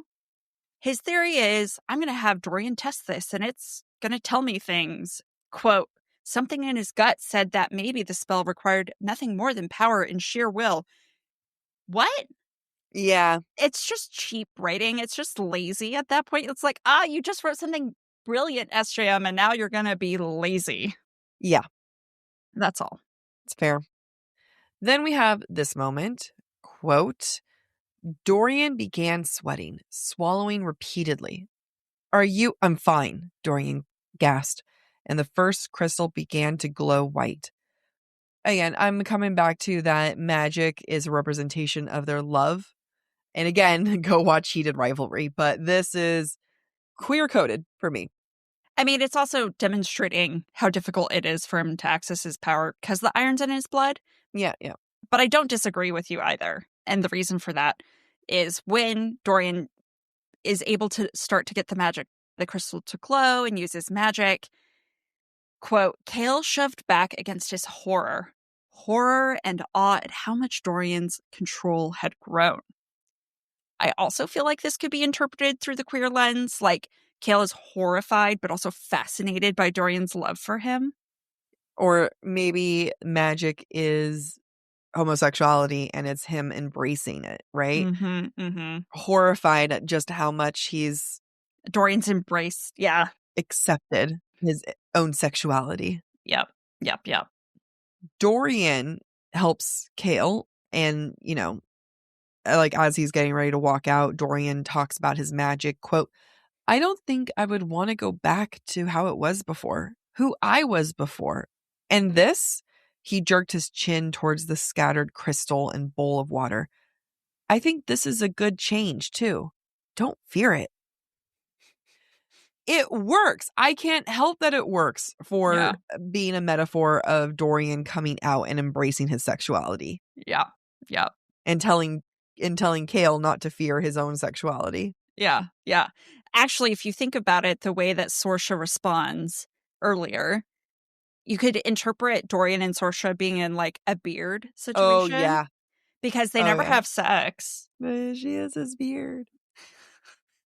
his theory is, I'm going to have Dorian test this and it's going to tell me things. Quote, something in his gut said that maybe the spell required nothing more than power and sheer will. What?
Yeah.
It's just cheap writing. It's just lazy at that point. It's like, you just wrote something brilliant, SJM, and now you're going to be lazy.
Yeah.
That's all.
It's fair. Then we have this moment, quote, Dorian began sweating, swallowing repeatedly. I'm fine, Dorian gasped, and the first crystal began to glow white. Again, I'm coming back to that magic is a representation of their love. And again, go watch Heated Rivalry, but this is queer-coded for me.
I mean, it's also demonstrating how difficult it is for him to access his power because the iron's in his blood.
Yeah.
But I don't disagree with you either. And the reason for that is when Dorian is able to start to get the crystal to glow and use his magic, quote, Chaol shoved back against his horror and awe at how much Dorian's control had grown. I also feel like this could be interpreted through the queer lens, like Cale is horrified but also fascinated by Dorian's love for him.
Or maybe magic is homosexuality and it's him embracing it, right? Horrified at just how much he's
Dorian's embraced. Yeah.
accepted his own sexuality.
Yep.
Dorian helps Cale, and, like as he's getting ready to walk out, Dorian talks about his magic. Quote, "I don't think I would want to go back to how it was before, who I was before. And this," he jerked his chin towards the scattered crystal and bowl of water, "I think this is a good change too. Don't fear it." It works. I can't help that it works for being a metaphor of Dorian coming out and embracing his sexuality.
Yeah.
And telling Cale not to fear his own sexuality.
Yeah. Actually, if you think about it, the way that Sorsha responds earlier, you could interpret Dorian and Sorsha being in like a beard situation.
Oh, yeah.
Because they never have sex.
But she has his beard.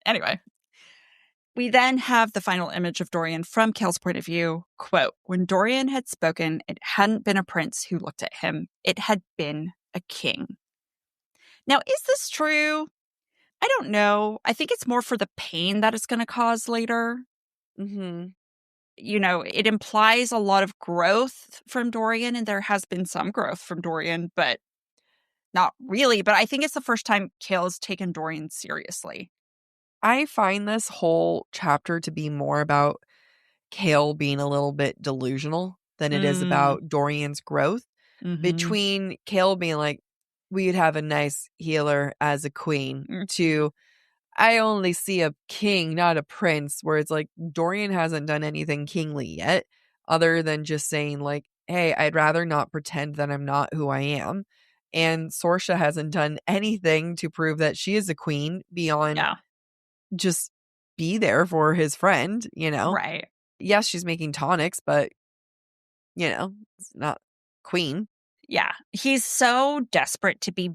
Anyway. We then have the final image of Dorian from Cale's point of view. Quote, "When Dorian had spoken, it hadn't been a prince who looked at him. It had been a king." Now, is this true? I don't know. I think it's more for the pain that it's going to cause later.
Mm-hmm.
It implies a lot of growth from Dorian, and there has been some growth from Dorian, but not really. But I think it's the first time Cale has taken Dorian seriously.
I find this whole chapter to be more about Cale being a little bit delusional than it is about Dorian's growth. Between Cale being like, "We'd have a nice healer as a queen," to "I only see a king, not a prince," where it's like Dorian hasn't done anything kingly yet, other than just saying like, "Hey, I'd rather not pretend that I'm not who I am." And Sorsha hasn't done anything to prove that she is a queen beyond just be there for his friend,
Right.
Yes, she's making tonics, but, it's not queen.
Yeah. He's so desperate to be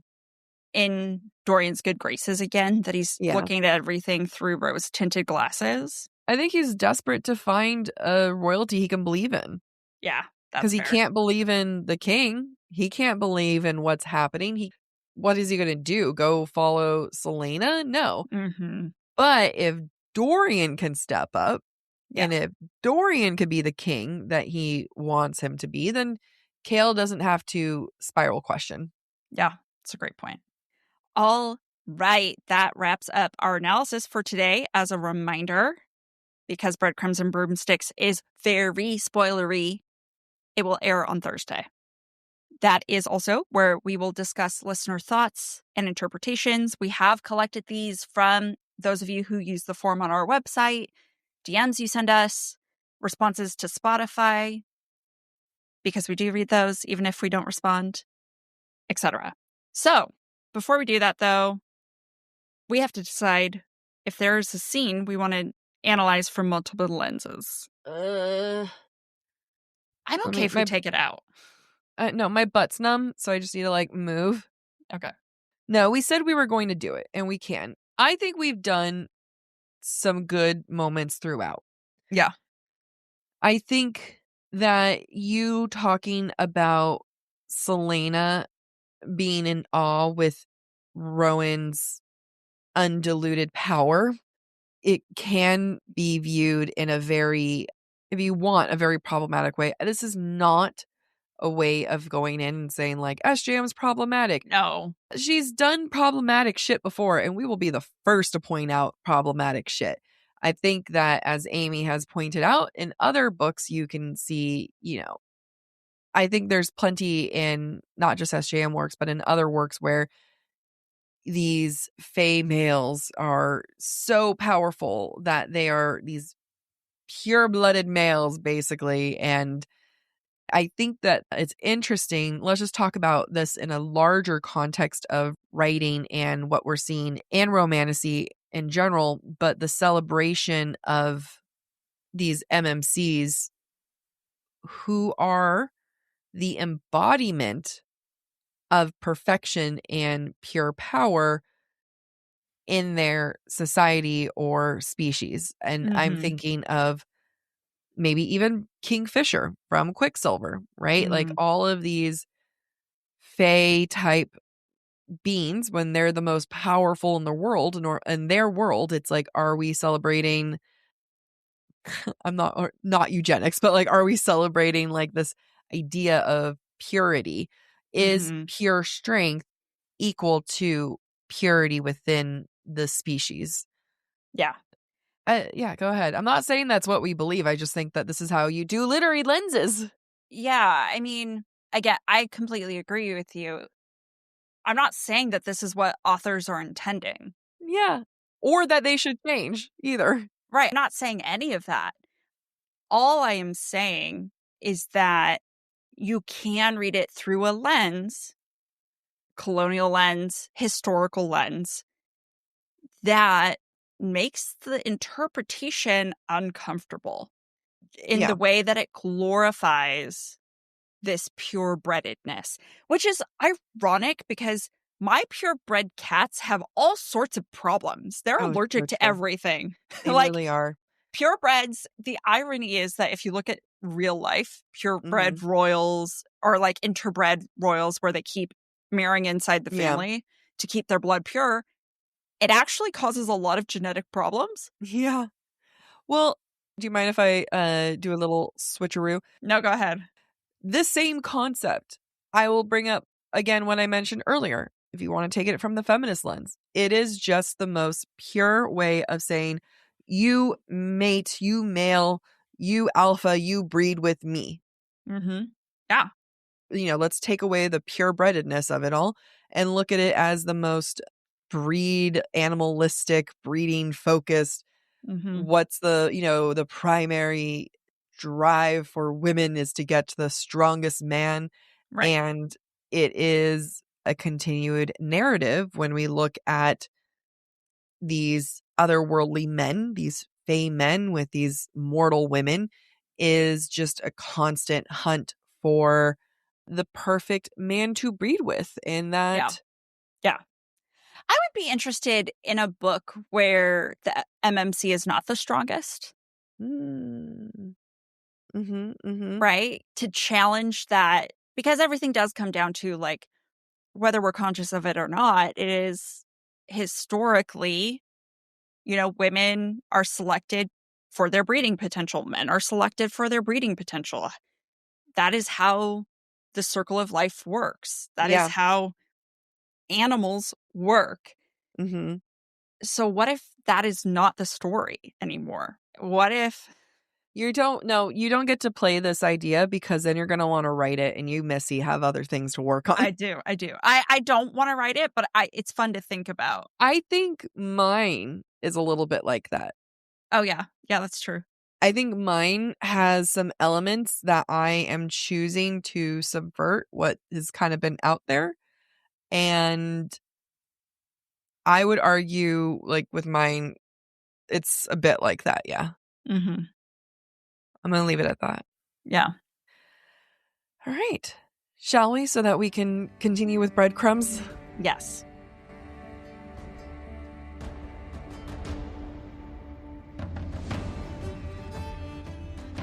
in Dorian's good graces again that he's looking at everything through rose-tinted glasses.
I think he's desperate to find a royalty he can believe in.
Yeah,
because he can't believe in the king. He can't believe in what's happening. What is he going to do? Go follow Celaena? No. But if Dorian can step up, and if Dorian could be the king that he wants him to be, then Cale doesn't have to spiral question.
Yeah, it's a great point. All right, that wraps up our analysis for today. As a reminder, because Breadcrumbs and Broomsticks is very spoilery, it will air on Thursday. That is also where we will discuss listener thoughts and interpretations. We have collected these from those of you who use the form on our website, DMs you send us, responses to Spotify, because we do read those even if we don't respond, etc. So, before we do that, though, we have to decide if there's a scene we want to analyze from multiple lenses. I'm okay if we take it out.
No, my butt's numb, so I just need to, move.
Okay.
No, we said we were going to do it, and we can. I think we've done some good moments throughout.
Yeah.
I think that you talking about Celaena being in awe with Rowan's undiluted power, it can be viewed in a very, if you want, a very problematic way. This is not a way of going in and saying SJM's problematic.
No.
She's done problematic shit before, and we will be the first to point out problematic shit. I think that, as Amy has pointed out, in other books you can see, I think there's plenty in not just SJM works, but in other works where these fae males are so powerful that they are these pure-blooded males, basically, and I think that it's interesting. Let's just talk about this in a larger context of writing and what we're seeing in romantasy in general, but the celebration of these MMCs who are the embodiment of perfection and pure power, in their society or species. And I'm thinking of maybe even Kingfisher from Quicksilver, right? Like all of these fae type beings, when they're the most powerful in the world, and in their world, it's like, are we celebrating I'm not eugenics, but like, are we celebrating like this idea of purity? Is pure strength equal to purity within the species?
Yeah.
Yeah, go ahead. I'm not saying that's what we believe. I just think that this is how you do literary lenses.
Yeah. I mean, again, I completely agree with you. I'm not saying that this is what authors are intending.
Yeah. Or that they should change either.
Right. I'm not saying any of that. All I am saying is that you can read it through a lens, colonial lens, historical lens, that makes the interpretation uncomfortable in the way that it glorifies this purebredness, which is ironic because my purebred cats have all sorts of problems. They're allergic to everything.
They
like,
really are.
Purebreds, the irony is that if you look at real life, purebred royals are like interbred royals where they keep marrying inside the family to keep their blood pure. It actually causes a lot of genetic problems.
Yeah. Well, do you mind if I do a little switcheroo?
No, go ahead.
This same concept I will bring up again when I mentioned earlier. If you want to take it from the feminist lens, it is just the most pure way of saying, you mate, you male, you alpha, you breed with me.
Yeah.
Let's take away the purebredness of it all and look at it as the most animalistic, breeding focused. What's the primary drive for women is to get to the strongest man.
Right.
And it is a continued narrative when we look at these otherworldly men, these fae men with these mortal women, is just a constant hunt for the perfect man to breed with. And that
Yeah. I would be interested in a book where the MMC is not the strongest. Right? To challenge that, because everything does come down to, like, whether we're conscious of it or not, it is historically, women are selected for their breeding potential. Men are selected for their breeding potential. That is how the circle of life works. That is how animals work. So what if that is not the story anymore? What if
you don't get to play this idea, because then you're going to want to write it and you, Missy, have other things to work on.
I do. I don't want to write it, but it's fun to think about.
I think mine is a little bit like that.
Oh, yeah. Yeah, that's true.
I think mine has some elements that I am choosing to subvert what has kind of been out there. And I would argue, like, with mine, it's a bit like that. Yeah. I'm going to leave it at that.
Yeah.
All right. Shall we, so that we can continue with breadcrumbs?
Yes.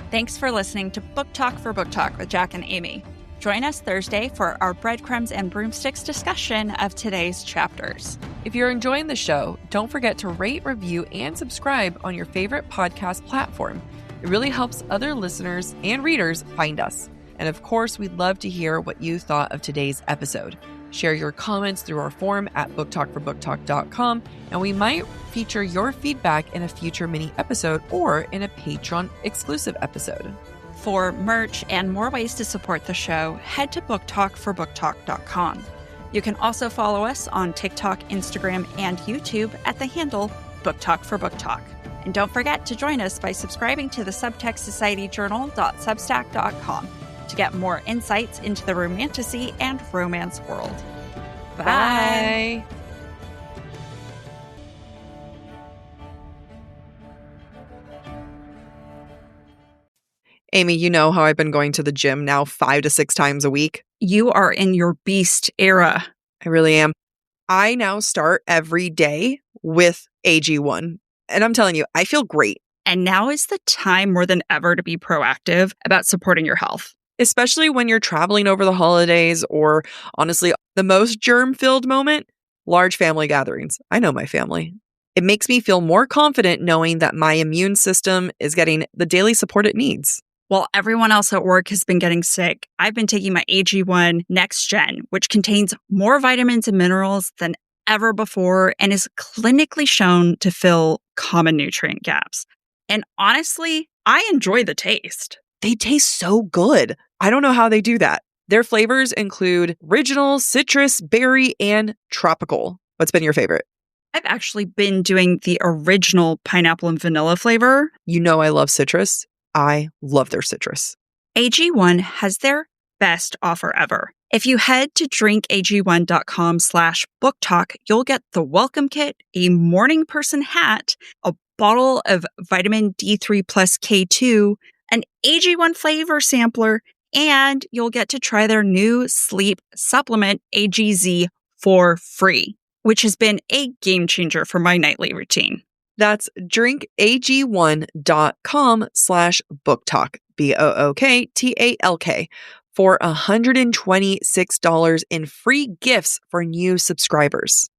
Thanks for listening to Book Talk for Book Talk with Jack and Amy. Join us Thursday for our breadcrumbs and broomsticks discussion of today's chapters.
If you're enjoying the show, don't forget to rate, review, and subscribe on your favorite podcast platform. It really helps other listeners and readers find us. And of course, we'd love to hear what you thought of today's episode. Share your comments through our forum at booktalkforbooktalk.com, and we might feature your feedback in a future mini episode or in a Patreon exclusive episode.
For merch and more ways to support the show, head to booktalkforbooktalk.com. You can also follow us on TikTok, Instagram, and YouTube at the handle Book Talk for Book Talk. And don't forget to join us by subscribing to the subtextsocietyjournal.substack.com to get more insights into the romantasy and romance world. Bye.
Amy, you know how I've been going to the gym now 5 to 6 times a week?
You are in your beast era.
I really am. I now start every day with AG1. And I'm telling you, I feel great.
And now is the time more than ever to be proactive about supporting your health.
Especially when you're traveling over the holidays or honestly, the most germ-filled moment, large family gatherings. I know my family. It makes me feel more confident knowing that my immune system is getting the daily support it needs.
While everyone else at work has been getting sick, I've been taking my AG1 Next Gen, which contains more vitamins and minerals than ever before and is clinically shown to fill common nutrient gaps. And honestly, I enjoy the taste.
They taste so good. I don't know how they do that. Their flavors include original, citrus, berry, and tropical. What's been your favorite?
I've actually been doing the original pineapple and vanilla flavor.
You know I love citrus. I love their citrus.
AG1 has their best offer ever. If you head to drinkag1.com/booktalk, you'll get the welcome kit, a morning person hat, a bottle of vitamin D3 plus K2, an AG1 flavor sampler, and you'll get to try their new sleep supplement, AGZ, for free, which has been a game changer for my nightly routine.
That's drinkag1.com/booktalk, BOOKTALK, for $126 in free gifts for new subscribers.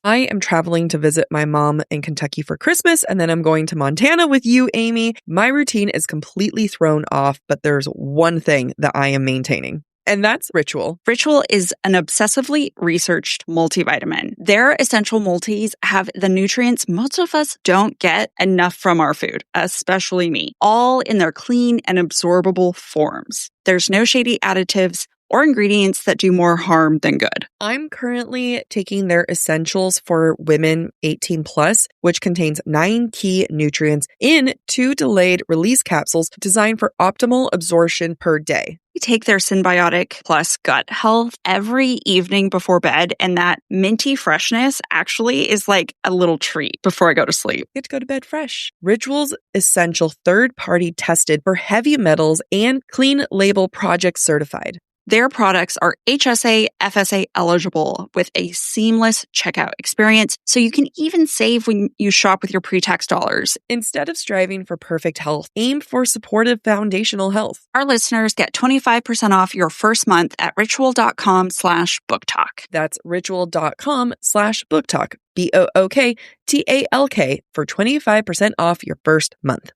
I am traveling to visit my mom in Kentucky for Christmas, and then I'm going to Montana with you, Amy. My routine is completely thrown off, but there's one thing that I am maintaining. And that's Ritual.
Ritual is an obsessively researched multivitamin. Their essential multis have the nutrients most of us don't get enough from our food, especially me, all in their clean and absorbable forms. There's no shady additives or ingredients that do more harm than good.
I'm currently taking their essentials for women 18 plus, which contains 9 key nutrients in 2 delayed release capsules designed for optimal absorption per day.
We take their Symbiotic Plus Gut Health every evening before bed, and that minty freshness actually is like a little treat before I go to sleep.
Get to go to bed fresh. Ritual's essential third-party tested for heavy metals and clean label project certified.
Their products are HSA, FSA eligible with a seamless checkout experience, so you can even save when you shop with your pre-tax dollars.
Instead of striving for perfect health, aim for supportive foundational health.
Our listeners get 25% off your first month at ritual.com/booktalk.
That's ritual.com/booktalk, BOOKTALK, for 25% off your first month.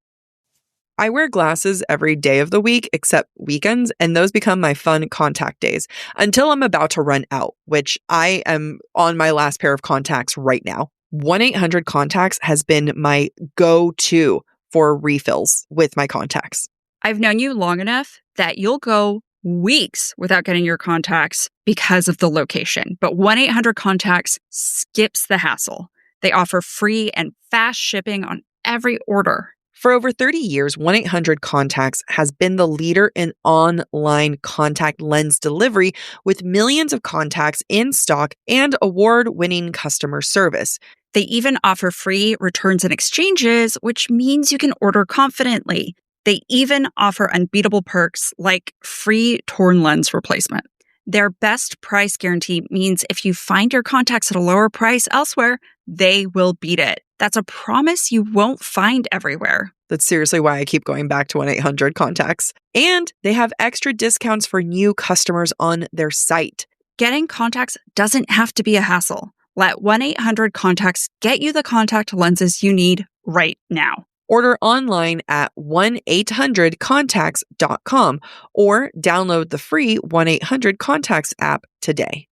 I wear glasses every day of the week except weekends, and those become my fun contact days until I'm about to run out, which I am on my last pair of contacts right now. 1-800-CONTACTS has been my go-to for refills with my contacts.
I've known you long enough that you'll go weeks without getting your contacts because of the location. But 1-800-CONTACTS skips the hassle. They offer free and fast shipping on every order.
For over 30 years, 1-800-CONTACTS has been the leader in online contact lens delivery with millions of contacts in stock and award-winning customer service.
They even offer free returns and exchanges, which means you can order confidently. They even offer unbeatable perks like free torn lens replacement. Their best price guarantee means if you find your contacts at a lower price elsewhere, they will beat it. That's a promise you won't find everywhere.
That's seriously why I keep going back to 1-800-CONTACTS. And they have extra discounts for new customers on their site.
Getting contacts doesn't have to be a hassle. Let 1-800-CONTACTS get you the contact lenses you need right now.
Order online at 1-800-CONTACTS.com or download the free 1-800-CONTACTS app today.